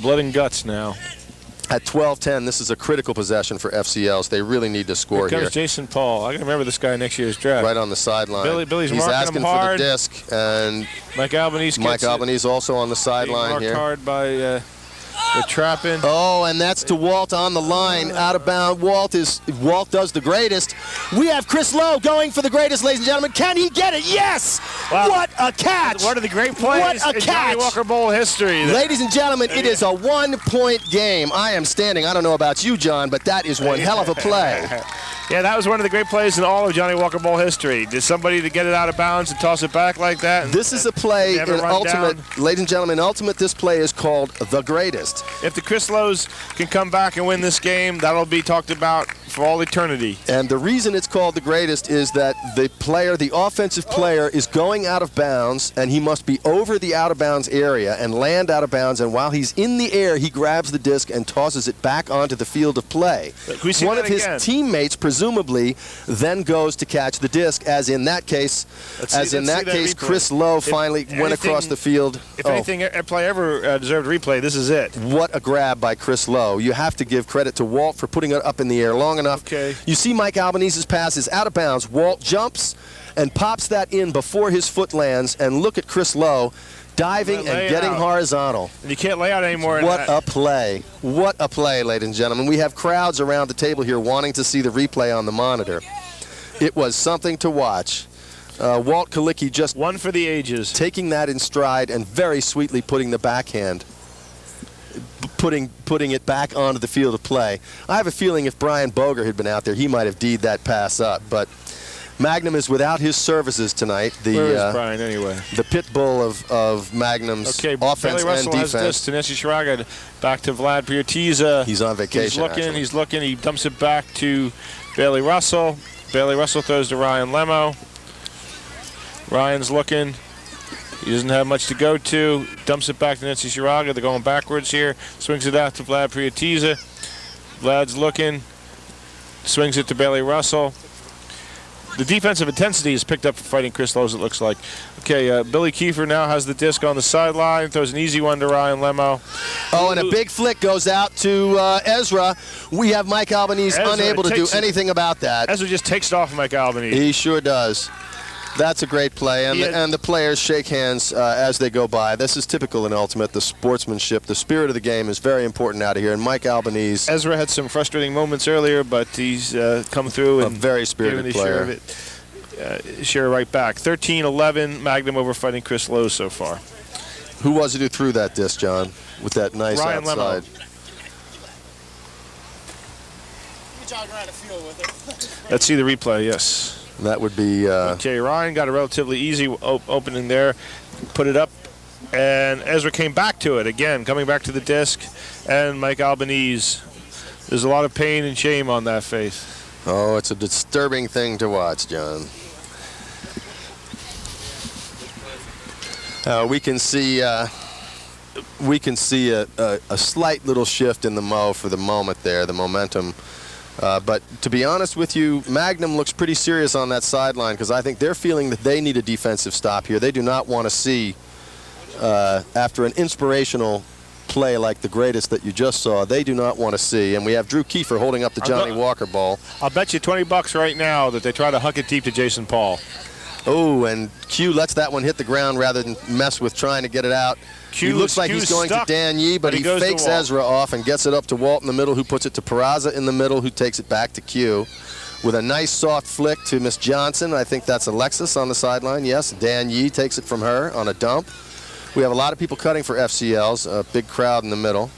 blood and guts now. At 12-10, this is a critical possession for FCLs. They really need to score here. Here comes Jason Paul. I can remember this guy next year's draft. Right on the sideline. Billy's He's marking asking him hard. for the disc, and Mike Albanese also on the sideline marked here. Hard by the trapping. Oh, and that's to Walt on the line, out of bound. Walt does the greatest. We have Chris Lowe going for the greatest, ladies and gentlemen. Can he get it? Yes! Wow. What a catch! One of the great plays in Johnny Walker Bowl history. Ladies and gentlemen, it is a one-point game. I am standing. I don't know about you, John, but that is one hell of a play. Yeah, that was one of the great plays in all of Johnny Walker Bowl history. Did somebody to get it out of bounds and toss it back like that? This is a play in Ultimate. Ladies and gentlemen, in Ultimate, this play is called the greatest. If the Chris Lowe's can come back and win this game, that'll be talked about for all eternity. And the reason it's called the greatest is that the offensive player, is going out of bounds, and he must be over the out-of-bounds area and land out of bounds, and while he's in the air, he grabs the disc and tosses it back onto the field of play. One of his teammates presumably then goes to catch the disc, as in that case, Chris Lowe finally went across the field. If anything, a play ever deserved replay, this is it. What a grab by Chris Lowe. You have to give credit to Walt for putting it up in the air long enough. Okay. You see Mike Albanese's pass is out of bounds. Walt jumps and pops that in before his foot lands, and look at Chris Lowe diving and getting horizontal. And you can't lay out anymore. What a play. What a play, ladies and gentlemen. We have crowds around the table here wanting to see the replay on the monitor. It was something to watch. Walt Kalicki just one for the ages, taking that in stride and very sweetly putting the backhand, putting it back onto the field of play. I have a feeling if Brian Boger had been out there, he might have D'd that pass up. But Magnum is without his services tonight. Where is Brian anyway? The pit bull of Magnum's offense and defense. Has this to Nancy Shiraga, back to Vlad Priortiza. He's on vacation. He's looking. He dumps it back to Bailey Russell. Bailey Russell throws to Ryan Lemo. Ryan's looking. He doesn't have much to go to. Dumps it back to Nancy Shiraga. They're going backwards here. Swings it out to Vlad Priortiza. Vlad's looking. Swings it to Bailey Russell. The defensive intensity is picked up for fighting Chris Lowe's, it looks like. Okay, Billy Kiefer now has the disc on the sideline. Throws an easy one to Ryan Lemo. Oh, and a big flick goes out to Ezra. We have Mike Albanese unable to do anything about that. Ezra just takes it off Mike Albanese. He sure does. That's a great play, and the players shake hands as they go by. This is typical in Ultimate. The sportsmanship, the spirit of the game is very important out of here. And Mike Albanese. Ezra had some frustrating moments earlier, but he's come through and a very spirited player. Share right back. 13-11, Magnum over fighting Chris Lowe so far. Who was it who threw that disc, John, with that nice Ryan outside? Lemo. Let's see the replay. Yes. That would be... okay, Ryan got a relatively easy opening there. Put it up, and Ezra came back to it again, coming back to the disc, and Mike Albanese. There's a lot of pain and shame on that face. Oh, it's a disturbing thing to watch, John. We can see a slight little shift in the mo for the moment there, the momentum. But to be honest with you, Magnum looks pretty serious on that sideline because I think they're feeling that they need a defensive stop here. They do not want to see, after an inspirational play like the greatest that you just saw, they do not want to see. And we have Drew Kiefer holding up the Johnny Walker ball. I'll bet you $20 right now that they try to huck it deep to Jason Paul. Oh, and Q lets that one hit the ground rather than mess with trying to get it out. He looks like he's going to Dan Yee, but he fakes Ezra off and gets it up to Walt in the middle, who puts it to Peraza in the middle, who takes it back to Q. with a nice soft flick to Miss Johnson. I think that's Alexis on the sideline. Yes, Dan Yee takes it from her on a dump. We have a lot of people cutting for FCLs, a big crowd in the middle.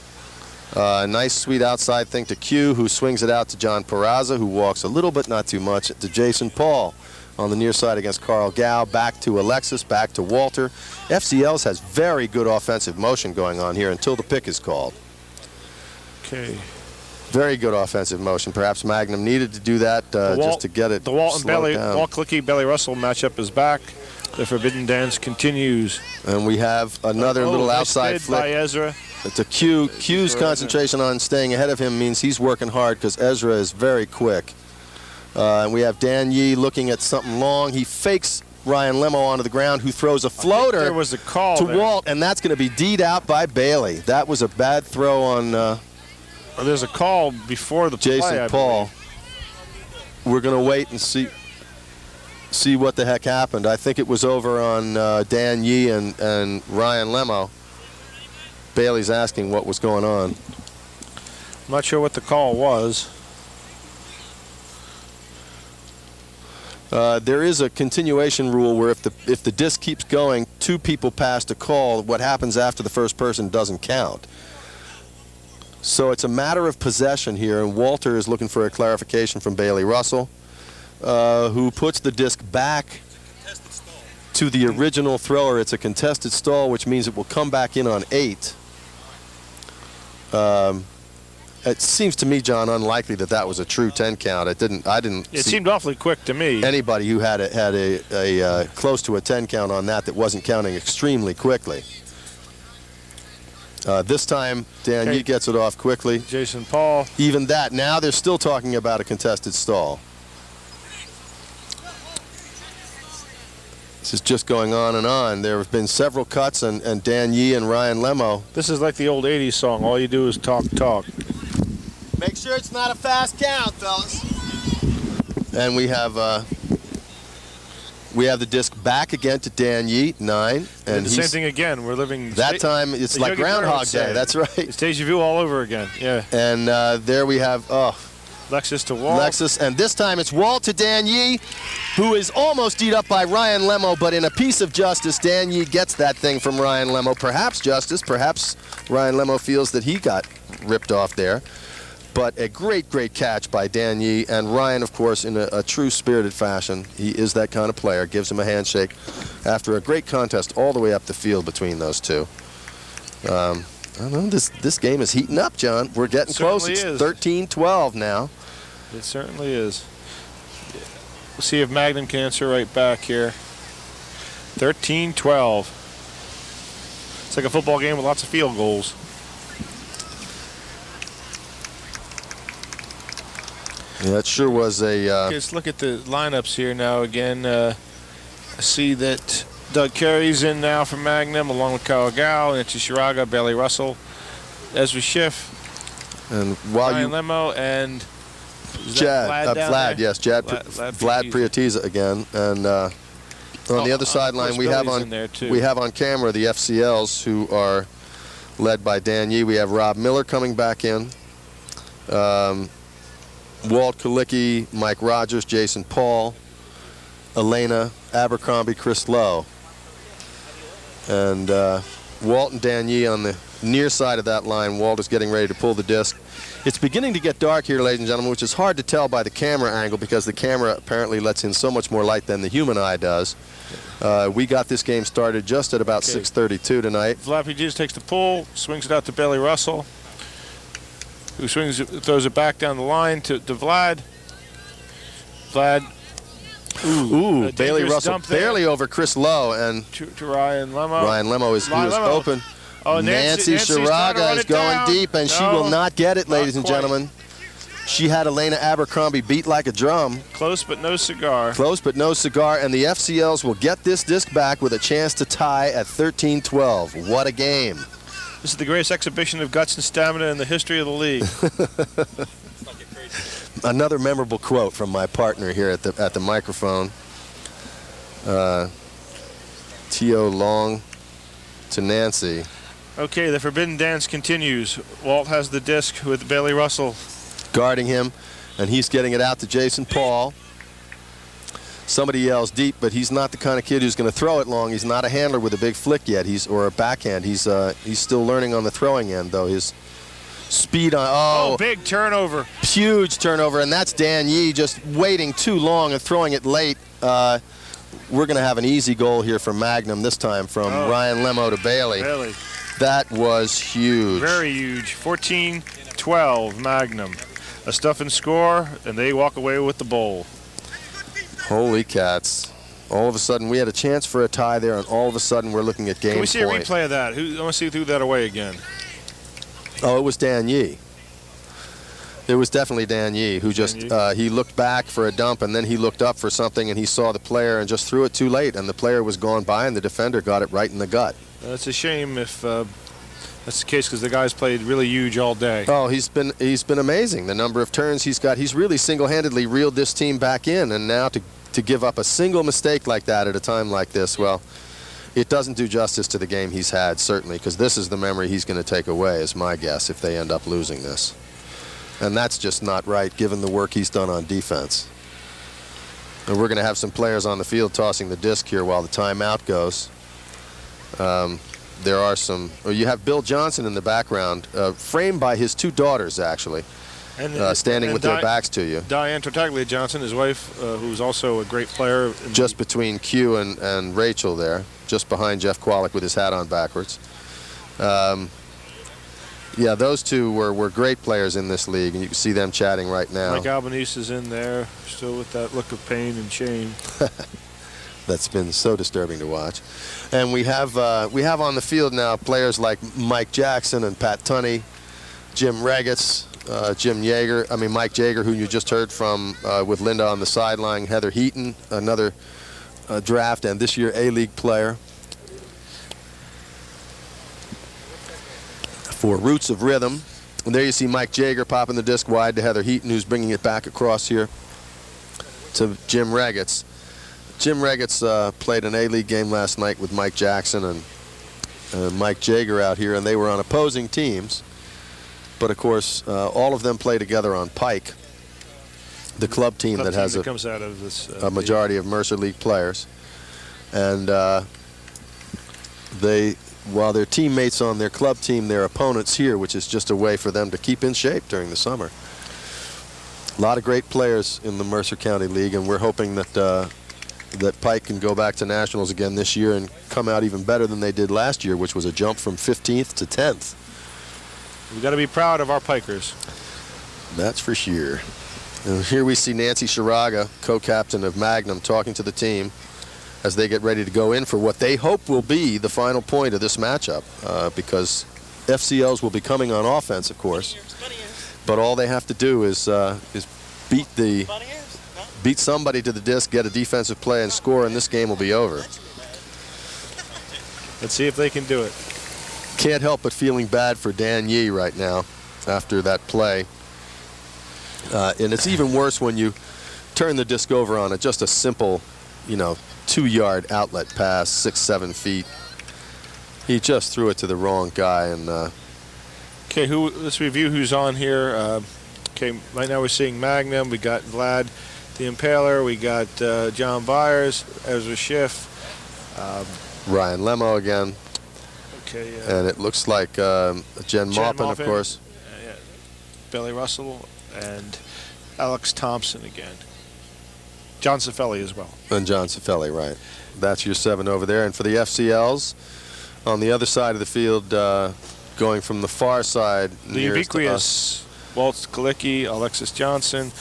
Nice, sweet outside thing to Q, who swings it out to John Peraza, who walks a little bit, not too much, to Jason Paul on the near side against Carl Gow. Back to Alexis, back to Walter. FCLs has very good offensive motion going on here until the pick is called. Okay. Very good offensive motion. Perhaps Magnum needed to do that just to get it. The Walt and slowed down. Walt Clicky, Belly Russell matchup is back. The Forbidden Dance continues. And we have another little nice outside bid flick. by Ezra. It's a Q. Q's concentration on staying ahead of him means he's working hard because Ezra is very quick. And we have Dan Yee looking at something long. He fakes Ryan Lemo onto the ground, who throws a floater There was a call to there. Walt, and that's going to be D'd out by Bailey. That was a bad throw on There's a call before the play, Jason I Paul. believe. We're going to wait and see what the heck happened. I think it was over on Dan Yee and Ryan Lemo. Bailey's asking what was going on. I'm not sure what the call was. There is a continuation rule where if the disc keeps going, 2 people past a call, what happens after the first person doesn't count. So it's a matter of possession here, and Walter is looking for a clarification from Bailey Russell, who puts the disc back to the original thrower. It's a contested stall, which means it will come back in on 8. It seems to me, John, unlikely that was a true 10 count. I didn't. It see seemed awfully quick to me. anybody who had a close to a 10 count on that wasn't counting extremely quickly. This time, Dan Yee gets it off quickly. Jason Paul. Even that, now they're still talking about a contested stall. This is just going on and on. There have been several cuts, and Dan Yee and Ryan Lemo. This is like the old 80s song. All you do is talk, talk. Make sure it's not a fast count, fellas. And we have the disc back again to Dan Yee, 9. And the same thing again. We're living. That time, it's like Groundhog Day. That's right. It's deja vu all over again. Yeah. And there we have, Lexus to Walt. Lexus, and this time it's Walt to Dan Yee, who is almost beat up by Ryan Lemo, but in a piece of justice, Dan Yee gets that thing from Ryan Lemo. Perhaps justice, perhaps Ryan Lemo feels that he got ripped off there. But a great, great catch by Dan Yee, and Ryan, of course, in a true spirited fashion. He is that kind of player. Gives him a handshake after a great contest all the way up the field between those two. I don't know, this game is heating up, John. We're getting close. It's 13-12 now. It certainly is. We'll see if Magnum can answer right back here. 13-12. It's like a football game with lots of field goals. Yeah, it sure was a... Okay, let's look at the lineups here now again. I see that Doug Carey's in now for Magnum, along with Kyle Gow, Nancy Shiraga, Bailey Russell, Ezra Schiff, and while Ryan Lemo, and Vlad, yes, Vlad Priatiza again, and on the other sideline we have on camera the FCLs who are led by Dan Yee. We have Rob Miller coming back in, Walt Kalicki, Mike Rogers, Jason Paul, Elena Abercrombie, Chris Lowe, and Walt and Dan Yee on the near side of that line. Walt is getting ready to pull the disc. It's beginning to get dark here, ladies and gentlemen, which is hard to tell by the camera angle because the camera apparently lets in so much more light than the human eye does. We got this game started just at about 6:32 tonight. Vlad Jesus takes the pull, swings it out to Bailey Russell, who throws it back down the line to Vlad. Ooh, Bailey Russell barely over Chris Lowe, and to Ryan Lemo. Ryan Lemo is open. Oh, Nancy Shiraga is going deep, and she will not get it, ladies and gentlemen. She had Elena Abercrombie beat like a drum. Close but no cigar. Close but no cigar, and the FCLs will get this disc back with a chance to tie at 13-12. What a game. This is the greatest exhibition of guts and stamina in the history of the league. Another memorable quote from my partner here at the microphone. T.O. Long to Nancy. Okay, the Forbidden Dance continues. Walt has the disc with Bailey Russell guarding him. And he's getting it out to Jason Paul. Somebody yells deep, but he's not the kind of kid who's going to throw it long. He's not a handler with a big flick yet. Or a backhand. He's still learning on the throwing end, though. His speed on, oh, big turnover. Huge turnover, and that's Dan Yee just waiting too long and throwing it late. We're going to have an easy goal here for Magnum this time from Ryan Lemo to Bailey. That was huge. Very huge. 14-12 Magnum. A stuff and score, and they walk away with the bowl. Holy cats. All of a sudden, we had a chance for a tie there, and all of a sudden, we're looking at game point. Can we see a replay of that? I want to see who threw that away again. Oh, it was Dan Yee. It was definitely Dan Yee who just, he looked back for a dump, and then he looked up for something, and he saw the player and just threw it too late, and the player was gone by, and the defender got it right in the gut. That's a shame if that's the case, because the guy's played really huge all day. Oh, he's been amazing. The number of turns he's got. He's really single-handedly reeled this team back in, and now to give up a single mistake like that at a time like this, well, it doesn't do justice to the game he's had, certainly, because this is the memory he's going to take away, is my guess, if they end up losing this. And that's just not right, given the work he's done on defense. And we're going to have some players on the field tossing the disc here while the timeout goes. There are some, you have Bill Johnson in the background, framed by his two daughters, actually, standing with their backs to you. Diane Tartaglia Johnson, his wife, who's also a great player. Just between Q and Rachel there, just behind Jeff Kwolek with his hat on backwards. Yeah, those two were great players in this league, and you can see them chatting right now. Mike Albanese is in there, still with that look of pain and shame. That's been so disturbing to watch. And we have on the field now players like Mike Jackson and Pat Tunney, Jim Regetz, Mike Jaeger, who you just heard from with Linda on the sideline, Heather Heaton, another draft and this year A-League player. For Roots of Rhythm. And there you see Mike Jaeger popping the disc wide to Heather Heaton, who's bringing it back across here to Jim Regetz. Jim Regetz played an A-League game last night with Mike Jackson and Mike Jaeger out here, and they were on opposing teams. But, of course, all of them play together on Pike, the club team that has comes out of this, a majority of Mercer League players. And while they're teammates on their club team, they're opponents here, which is just a way for them to keep in shape during the summer. A lot of great players in the Mercer County League, and we're hoping that Pike can go back to nationals again this year and come out even better than they did last year, which was a jump from 15th to 10th. We've got to be proud of our Pikers. That's for sure. And here we see Nancy Shiraga, co-captain of Magnum, talking to the team as they get ready to go in for what they hope will be the final point of this matchup, because FCLs will be coming on offense, of course, but all they have to do is beat somebody to the disc, get a defensive play, and score, and this game will be over. Let's see if they can do it. Can't help but feeling bad for Dan Yee right now after that play. And it's even worse when you turn the disc over on just a simple, 2-yard outlet pass, 6-7 feet. He just threw it to the wrong guy. And okay, let's review who's on here. Okay, right now we're seeing Magnum. We got Vlad the Impaler. We got John Byers, Ezra Schiff, Ryan Lemo again. Okay. And it looks like Jen Maupin, of course. Yeah. Billy Russell and Alex Thompson again. John Cifelli as well. And John Cifelli, right. That's your 7 over there. And for the FCLs, on the other side of the field, going from the far side, the ubiquitous Walt Kalicki, Alexis Johnson,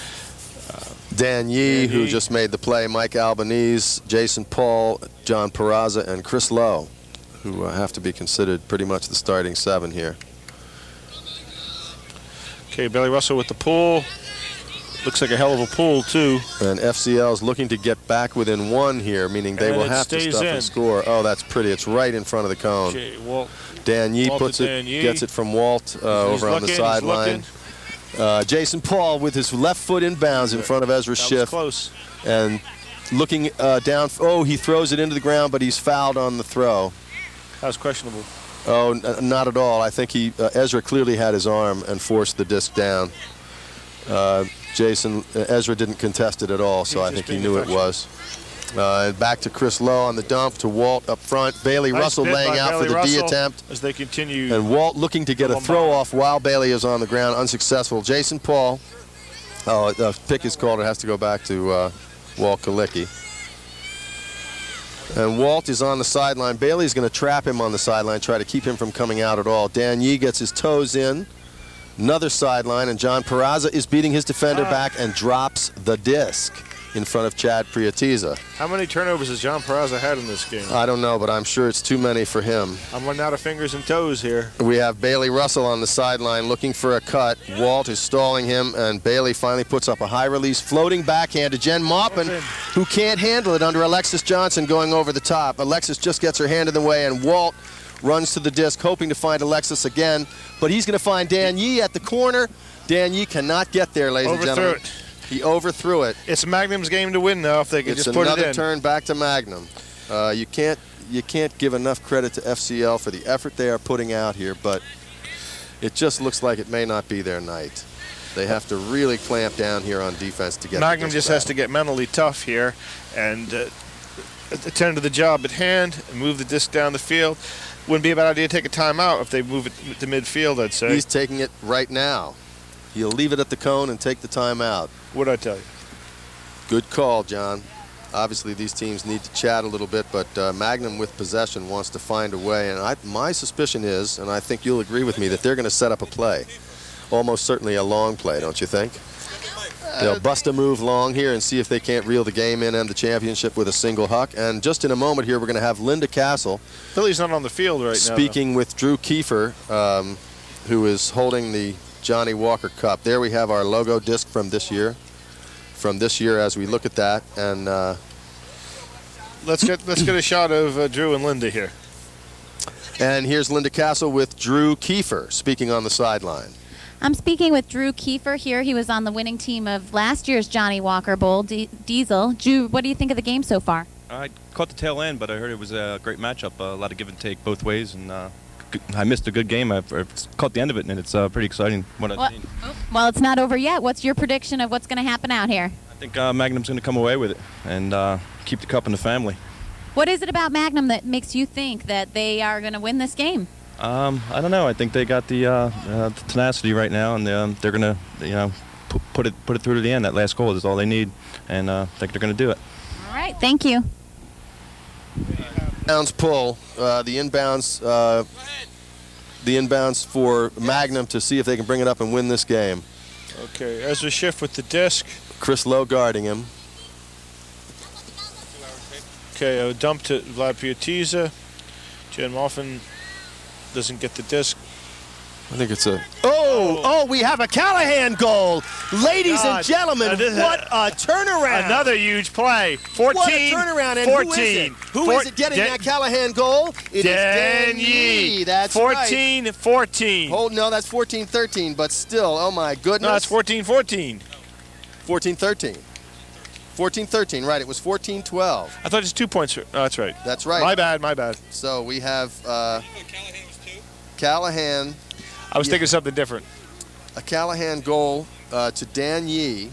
Dan Yee, who just made the play, Mike Albanese, Jason Paul, John Peraza, and Chris Lowe, who have to be considered pretty much the starting 7 here. Okay, Billy Russell with the pull. Looks like a hell of a pull, too. And FCL's looking to get back within 1 here, meaning they will have to stop and score. Oh, that's pretty. It's right in front of the cone. Okay, Dan Yee gets it from Walt over on the sideline. Jason Paul with his left foot inbounds in front of Ezra Schiff. Close. And looking down. Oh, he throws it into the ground, but he's fouled on the throw. That was questionable. Oh, not at all. I think Ezra clearly had his arm and forced the disc down. Ezra didn't contest it at all, so I think he knew it was. Back to Chris Lowe on the dump, to Walt up front. Bailey Russell laying out for the D attempt. As they continue. And Walt looking to get a throw off while Bailey is on the ground, unsuccessful. Jason Paul, the pick is called. It has to go back to Walt Kalicki. And Walt is on the sideline. Bailey's going to trap him on the sideline, try to keep him from coming out at all. Dan Yee gets his toes in. Another sideline, and John Peraza is beating his defender back and drops the disc in front of Chad Priatiza. How many turnovers has John Peraza had in this game? I don't know, but I'm sure it's too many for him. I'm running out of fingers and toes here. We have Bailey Russell on the sideline looking for a cut. Walt is stalling him, and Bailey finally puts up a high release floating backhand to Jen Maupin, who can't handle it under Alexis Johnson going over the top. Alexis just gets her hand in the way, and Walt runs to the disc, hoping to find Alexis again, but he's going to find Dan Yee at the corner. Dan Yee cannot get there, ladies and gentlemen. He overthrew it. It's Magnum's game to win, though, if they can just put it in. It's another turn back to Magnum. You can't give enough credit to FCL for the effort they are putting out here, but it just looks like it may not be their night. They have to really clamp down here on defense to get Magnum just has to get mentally tough here and attend to the job at hand and move the disc down the field. Wouldn't be a bad idea to take a timeout if they move it to midfield, I'd say. He's taking it right now. He'll leave it at the cone and take the timeout. What'd I tell you? Good call, John. Obviously, these teams need to chat a little bit, but Magnum with possession wants to find a way. And my suspicion is, and I think you'll agree with me, that they're going to set up a play. Almost certainly a long play, don't you think? They'll bust a move long here and see if they can't reel the game in and the championship with a single huck. And just in a moment here, we're going to have Linda Castle. Billy's not on the field right now. Speaking with Drew Kiefer, who is holding the Johnny Walker Cup. There we have our logo disc from this year. As we look at that, and let's get a shot of Drew and Linda here. And here's Linda Castle with Drew Kiefer speaking on the sideline. I'm speaking with Drew Kiefer here. He was on the winning team of last year's Johnny Walker Bowl, Diesel. Drew, what do you think of the game so far? I caught the tail end, but I heard it was a great matchup, a lot of give and take both ways, and I missed a good game. I've caught the end of it, and it's pretty exciting what I've seen. Well, it's not over yet. What's your prediction of what's going to happen out here? I think Magnum's going to come away with it and keep the cup in the family. What is it about Magnum that makes you think that they are going to win this game? I don't know. I think they got the tenacity right now, and they're going to, put it through to the end. That last goal is all they need, and I think they're going to do it. All right. Thank you. Inbounds pull. The inbounds for Magnum to see if they can bring it up and win this game. Okay, Ezra Schiff with the disc. Chris Lowe guarding him. Okay, a dump to Vlad Priatiza. Jen Maupin doesn't get the disc. I think it's a... Oh, we have a Callahan goal. Ladies and gentlemen, what a turnaround. Another huge play. 14, what a turnaround, and 14. who is it? Who is it getting that Callahan goal? It is Dan Yee. That's 14, right. 14. Oh, no, that's 14-13, but still, oh my goodness. No, it's 14-14. 14-13. 14-13, right. It was 14-12. I thought it was 2 points. Oh, that's right. That's right. My bad. So we have Callahan was 2? Callahan. I was thinking something different. A Callahan goal to Dan Yee.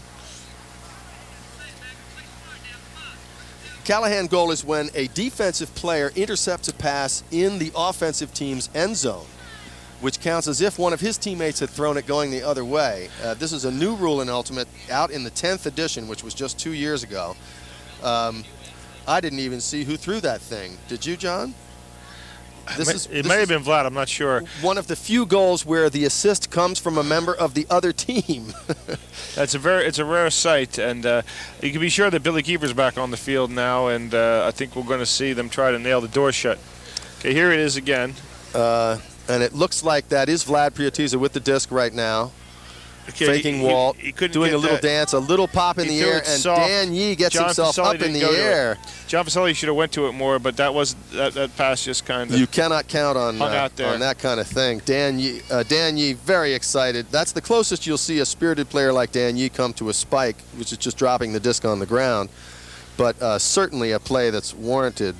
Callahan goal is when a defensive player intercepts a pass in the offensive team's end zone, which counts as if one of his teammates had thrown it going the other way. This is a new rule in Ultimate, out in the 10th edition, which was just 2 years ago. I didn't even see who threw that thing. Did you, John? It may have been Vlad, I'm not sure. One of the few goals where the assist comes from a member of the other team. It's a rare sight, and you can be sure that Billy Kiefer's back on the field now, and I think we're going to see them try to nail the door shut. Okay, here it is again. And it looks like that is Vlad Priatiza with the disc right now. Okay, faking Walt, he couldn't doing a little that. dance, a little pop in the air, and soft. Dan Yee gets himself up in the air. John Facelli should have went to it more, but that pass just kind of... You cannot count on that kind of thing. Dan Yee, very excited. That's the closest you'll see a spirited player like Dan Yee come to a spike, which is just dropping the disc on the ground. But certainly a play that's warranted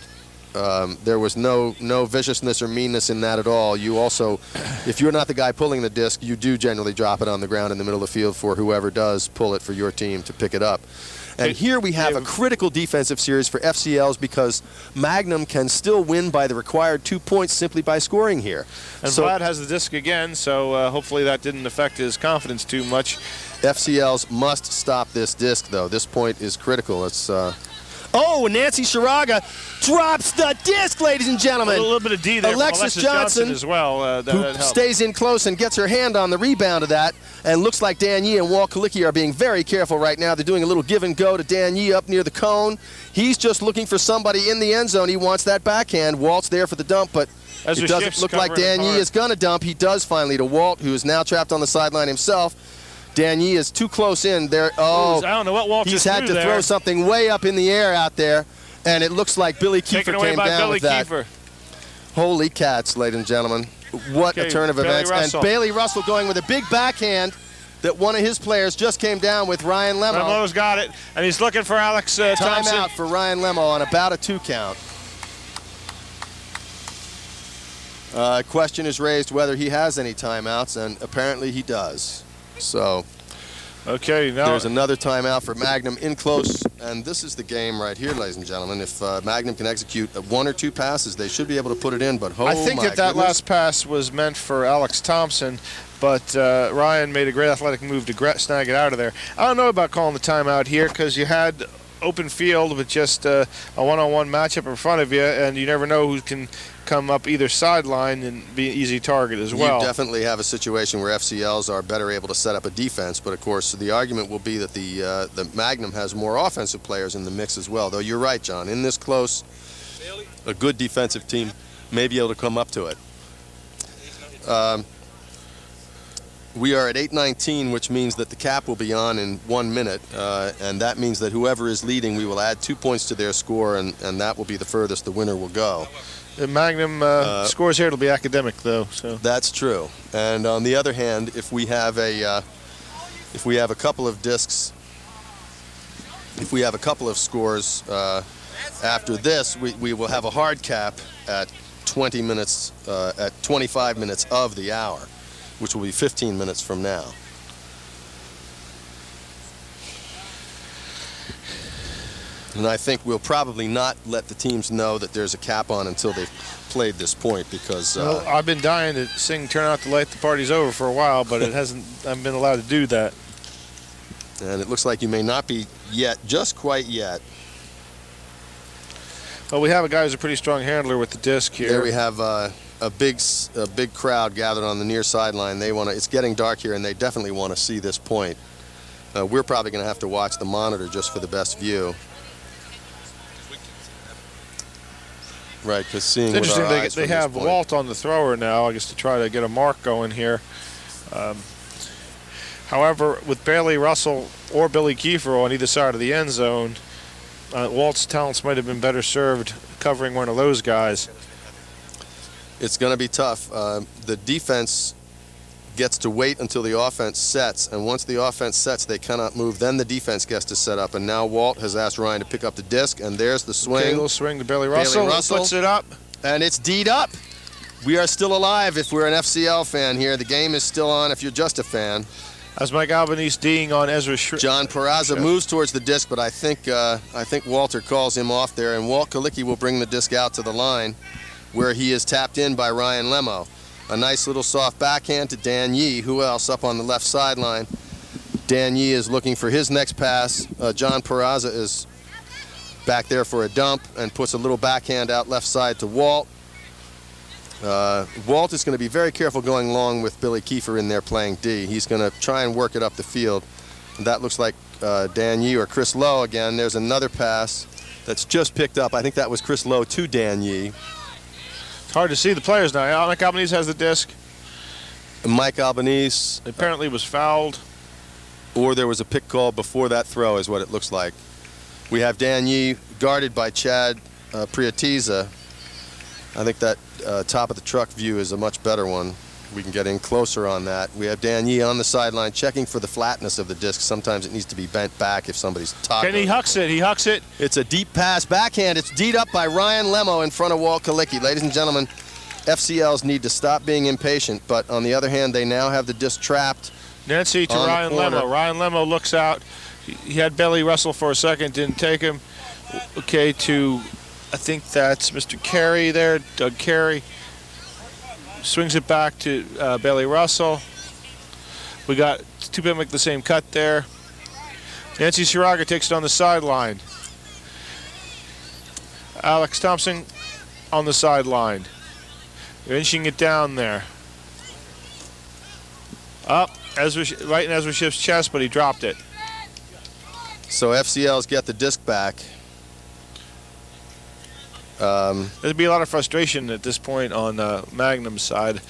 There was no viciousness or meanness in that at all. You also, if you're not the guy pulling the disc, you do generally drop it on the ground in the middle of the field for whoever does pull it for your team to pick it up. And here we have a critical defensive series for FCLs because Magnum can still win by the required 2 points simply by scoring here. And so, Vlad has the disc again, so hopefully that didn't affect his confidence too much. FCLs must stop this disc, though. This point is critical. It's oh, Nancy Sharaga drops the disc, ladies and gentlemen. A little bit of D there. Alexis Johnson as well. who stays in close and gets her hand on the rebound of that. And looks like Dan Yee and Walt Kalicki are being very careful right now. They're doing a little give and go to Dan Yee up near the cone. He's just looking for somebody in the end zone. He wants that backhand. Walt's there for the dump, but it doesn't look like Dan Yee is going to dump. He does finally to Walt, who is now trapped on the sideline himself. Dan Yee is too close in there. Oh, I don't know what Walt he's had to throw something way up in the air out there, and it looks like Billy Kiefer came down with that. Holy cats, ladies and gentlemen. What a turn of events. And Bailey Russell going with a big backhand that one of his players just came down with, Ryan Lemo. Lemo's got it, and he's looking for Alex Thompson. Timeout for Ryan Lemo on about a 2 count. Question is raised whether he has any timeouts, and apparently he does. So, okay, now there's another timeout for Magnum in close, and this is the game right here, ladies and gentlemen. If Magnum can execute 1 or 2 passes, they should be able to put it in, but I think that last pass was meant for Alex Thompson, but Ryan made a great athletic move to snag it out of there. I don't know about calling the timeout here because you had open field with just a one-on-one matchup in front of you, and you never know who can come up either sideline and be an easy target as well. You definitely have a situation where FCLs are better able to set up a defense, but of course the argument will be that the Magnum has more offensive players in the mix as well. Though you're right, John. In this close, a good defensive team may be able to come up to it. We are at 8:19, which means that the cap will be on in 1 minute, and that means that whoever is leading, we will add 2 points to their score, and that will be the furthest the winner will go. If Magnum scores here, it'll be academic, though. So that's true. And on the other hand, if we have a couple of discs, if we have a couple of scores after this, we will have a hard cap at 20 minutes, at 25 minutes of the hour, which will be 15 minutes from now. And I think we'll probably not let the teams know that there's a cap on until they've played this point, because well, I've been dying to sing "Turn Out the Light, the Party's Over" for a while, but it hasn't. I've been allowed to do that. And it looks like you may not be yet, just quite yet. Well, we have a guy who's a pretty strong handler with the disc here. There we have a big crowd gathered on the near sideline. They want to. It's getting dark here, and they definitely want to see this point. We're probably going to have to watch the monitor just for the best view. Right, because seeing it's with our eyes interesting they have Walt on the thrower now, I guess, to try to get a mark going here. However, with Bailey Russell or Billy Kiefer on either side of the end zone, Walt's talents might have been better served covering one of those guys. It's going to be tough. The defense gets to wait until the offense sets, and once the offense sets, they cannot move. Then the defense gets to set up, and now Walt has asked Ryan to pick up the disc, and there's the swing. Okay, a little swing to Bailey Russell. Bailey Russell puts it up. And it's D'd up. We are still alive if we're an FCL fan here. The game is still on if you're just a fan. As Mike Albanese D'ing on Ezra John Peraza moves towards the disc, but I think Walter calls him off there, and Walt Kalicki will bring the disc out to the line, where he is tapped in by Ryan Lemo. A nice little soft backhand to Dan Yee. Who else up on the left sideline? Dan Yee is looking for his next pass. John Peraza is back there for a dump and puts a little backhand out left side to Walt. Walt is going to be very careful going long with Billy Kiefer in there playing D. He's going to try and work it up the field. And that looks like Dan Yee or Chris Lowe again. There's another pass that's just picked up. I think that was Chris Lowe to Dan Yee. It's hard to see the players now. Mike Albanese has the disc. Mike Albanese apparently was fouled. Or there was a pick call before that throw is what it looks like. We have Dan Yee guarded by Chad Priatiza. I think that top of the truck view is a much better one. We can get in closer on that. We have Dan Yee on the sideline checking for the flatness of the disc. Sometimes it needs to be bent back if somebody's talking. And he hucks it. He hucks it. It's a deep pass backhand. It's D'd up by Ryan Lemo in front of Walt Kalicki. Ladies and gentlemen, FCLs need to stop being impatient, but on the other hand, they now have the disc trapped. Nancy to Ryan Lemo. Ryan Lemo looks out. He had Billy Russell for a second, didn't take him. Okay, to, I think that's Mr. Carey there, Doug Carey. Swings it back to Bailey Russell. We got two people make the same cut there. Nancy Shiraga takes it on the sideline. Alex Thompson on the sideline. They're inching it down there. Up, right in Ezra Schiff's chest, but he dropped it. So FCLs get the disc back. There'd be a lot of frustration at this point on Magnum's side.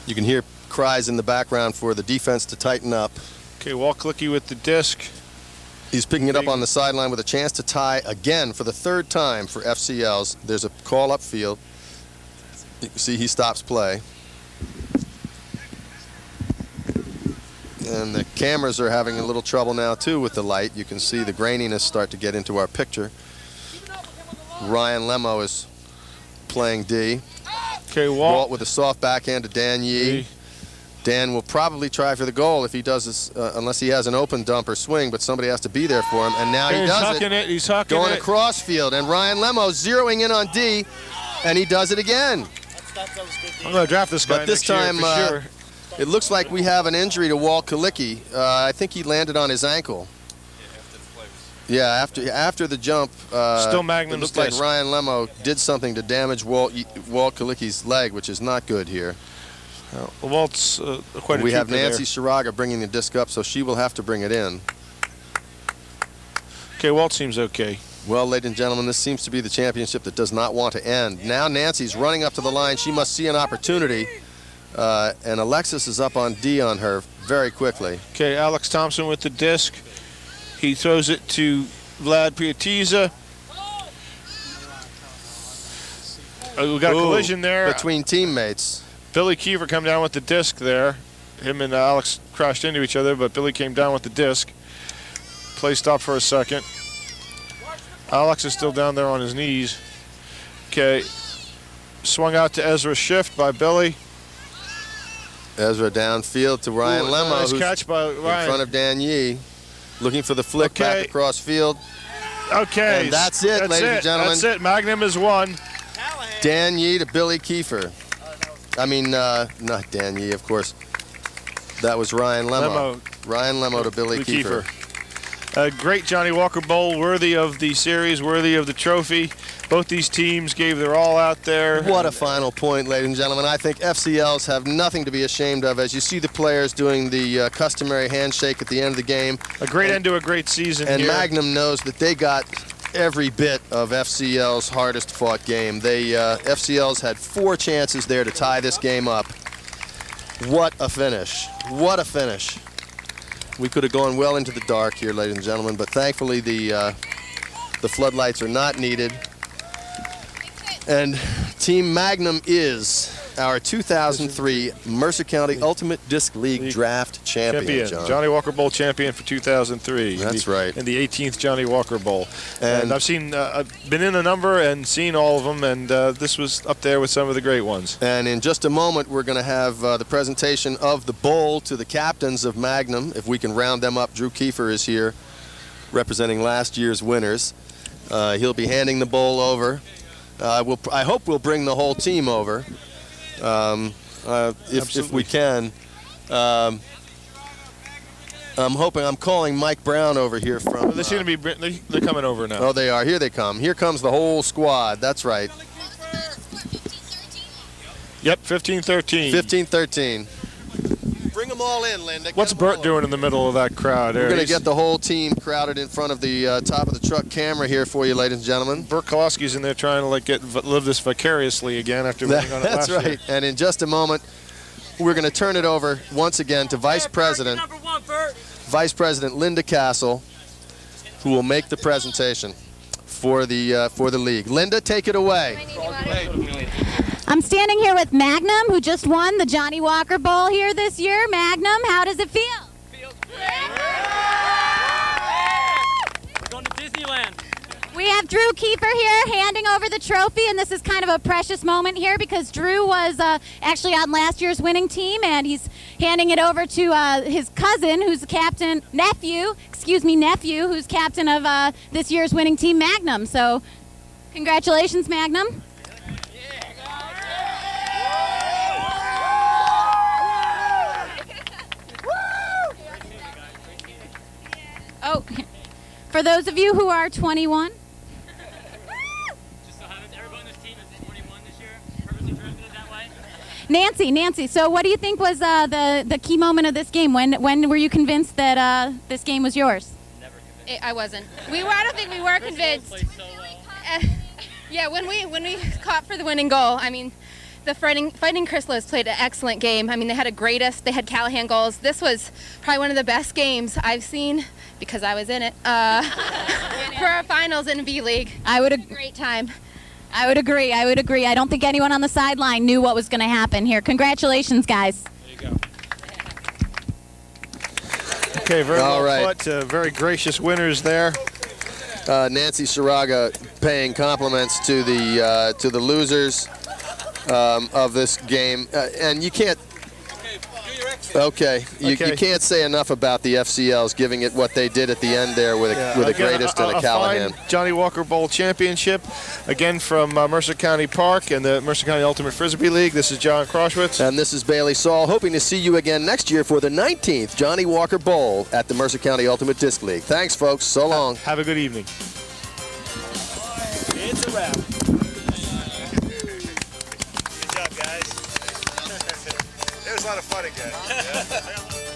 You can hear cries in the background for the defense to tighten up. Okay, Walt Kalicki with the disc. He's picking it up on the sideline with a chance to tie again for the third time for FCLs. There's a call upfield. You can see he stops play. And the cameras are having a little trouble now too with the light. You can see the graininess start to get into our picture. Ryan Lemo is playing D. Okay, Walt with a soft backhand to Dan Yee. Dan will probably try for the goal if he does this, unless he has an open dump or swing, but somebody has to be there for him. And now he does it. He's hucking it. Going across field, and Ryan Lemo zeroing in on D, and he does it again. I'm going to draft this guy But this next year time, for sure. It looks like we have an injury to Walt Kalicki. I think he landed on his ankle. Yeah, after the jump, Still Magnum's it looked like disc. Ryan Lemo did something to damage Walt Kalicki's leg, which is not good here. Walt's quite a We have trooper Nancy there. Shiraga bringing the disc up, so she will have to bring it in. Okay, Walt seems okay. Well, ladies and gentlemen, this seems to be the championship that does not want to end. Now Nancy's running up to the line. She must see an opportunity. And Alexis is up on D on her very quickly. Okay, Alex Thompson with the disc. He throws it to Vlad Priatiza. We got a collision there. Between teammates. Billy Kiefer come down with the disc there. Him and Alex crashed into each other, but Billy came down with the disc. Play stopped for a second. Alex is still down there on his knees. Okay, swung out to Ezra Schiff by Billy. Ezra downfield to Ryan Lemo, nice who's catch by Ryan. in front of Dan Yee, looking for the flick back across field. Okay, and that's it, ladies and gentlemen. That's it. Magnum has won. Dan Yee to Billy Kiefer. I mean, not Dan Yee, of course. That was Ryan Lemo. Ryan Lemo to Billy Kiefer. A great Johnny Walker Bowl, worthy of the series, worthy of the trophy. Both these teams gave their all out there. What a final point, ladies and gentlemen. I think FCLs have nothing to be ashamed of as you see the players doing the customary handshake at the end of the game. A great end to a great season. And here. Magnum knows that they got every bit of FCL's hardest fought game. FCLs had 4 chances there to tie this game up. What a finish. What a finish. We could have gone well into the dark here, ladies and gentlemen, but thankfully the floodlights are not needed. And Team Magnum is our 2003 Mercer County Ultimate Disc League Draft champion, John. Johnny Walker Bowl champion for 2003. That's right. In the 18th Johnny Walker Bowl. And I've seen, I've been in a number and seen all of them, and this was up there with some of the great ones. And in just a moment, we're going to have the presentation of the bowl to the captains of Magnum. If we can round them up, Drew Kiefer is here representing last year's winners. He'll be handing the bowl over. I hope we'll bring the whole team over. If we can. I'm calling Mike Brown over here from. They seem to be. They're coming over now. Oh, they are. Here they come. Here comes the whole squad. That's right. Yep, 15-13. 15-13. Bring them all in, Linda. What's Bert doing in the middle of that crowd? We're going to get the whole team crowded in front of the top of the truck camera here for you, ladies and gentlemen. Bert Kolosky's in there trying to live this vicariously again after being on it last year. That's right. And in just a moment, we're going to turn it over once again to Vice President Linda Castle, who will make the presentation. for the league. Linda, take it away. I'm standing here with Magnum, who just won the Johnny Walker Bowl here this year. Magnum, how does it feel? Feels great. We're going to Disneyland. We have Drew Kiefer here handing over the trophy, and this is kind of a precious moment here because Drew was actually on last year's winning team, and he's handing it over to his cousin, who's the nephew, who's captain of this year's winning team, Magnum. So, congratulations, Magnum. Oh, for those of you who are 21. Just so happens everyone on this team is 21 this year. Purposely drafted it that way. Nancy, so what do you think was the key moment of this game? When were you convinced that this game was yours? Never convinced. I wasn't. I don't think we were convinced. Played so well. Yeah, when we caught for the winning goal, I mean, the Fighting Chrysler's played an excellent game. I mean, they had a greatest. They had Callahan goals. This was probably one of the best games I've seen because I was in it for our finals in V League. I would a great time. I would agree. I don't think anyone on the sideline knew what was going to happen here. Congratulations, guys. There you go. Okay, very well put. Very gracious winners there. Nancy Sharaga paying compliments to the losers of this game, and you can't. Okay, you can't say enough about the FCLs giving it what they did at the end there with a greatest and a Callahan. Fine Johnny Walker Bowl championship, again from Mercer County Park and the Mercer County Ultimate Frisbee League. This is John Crosswitz. And this is Bailey Saul, hoping to see you again next year for the 19th Johnny Walker Bowl at the Mercer County Ultimate Disc League. Thanks, folks. So long. Have a good evening. It's a wrap. Good job, guys. It was a lot of fun again. Yeah.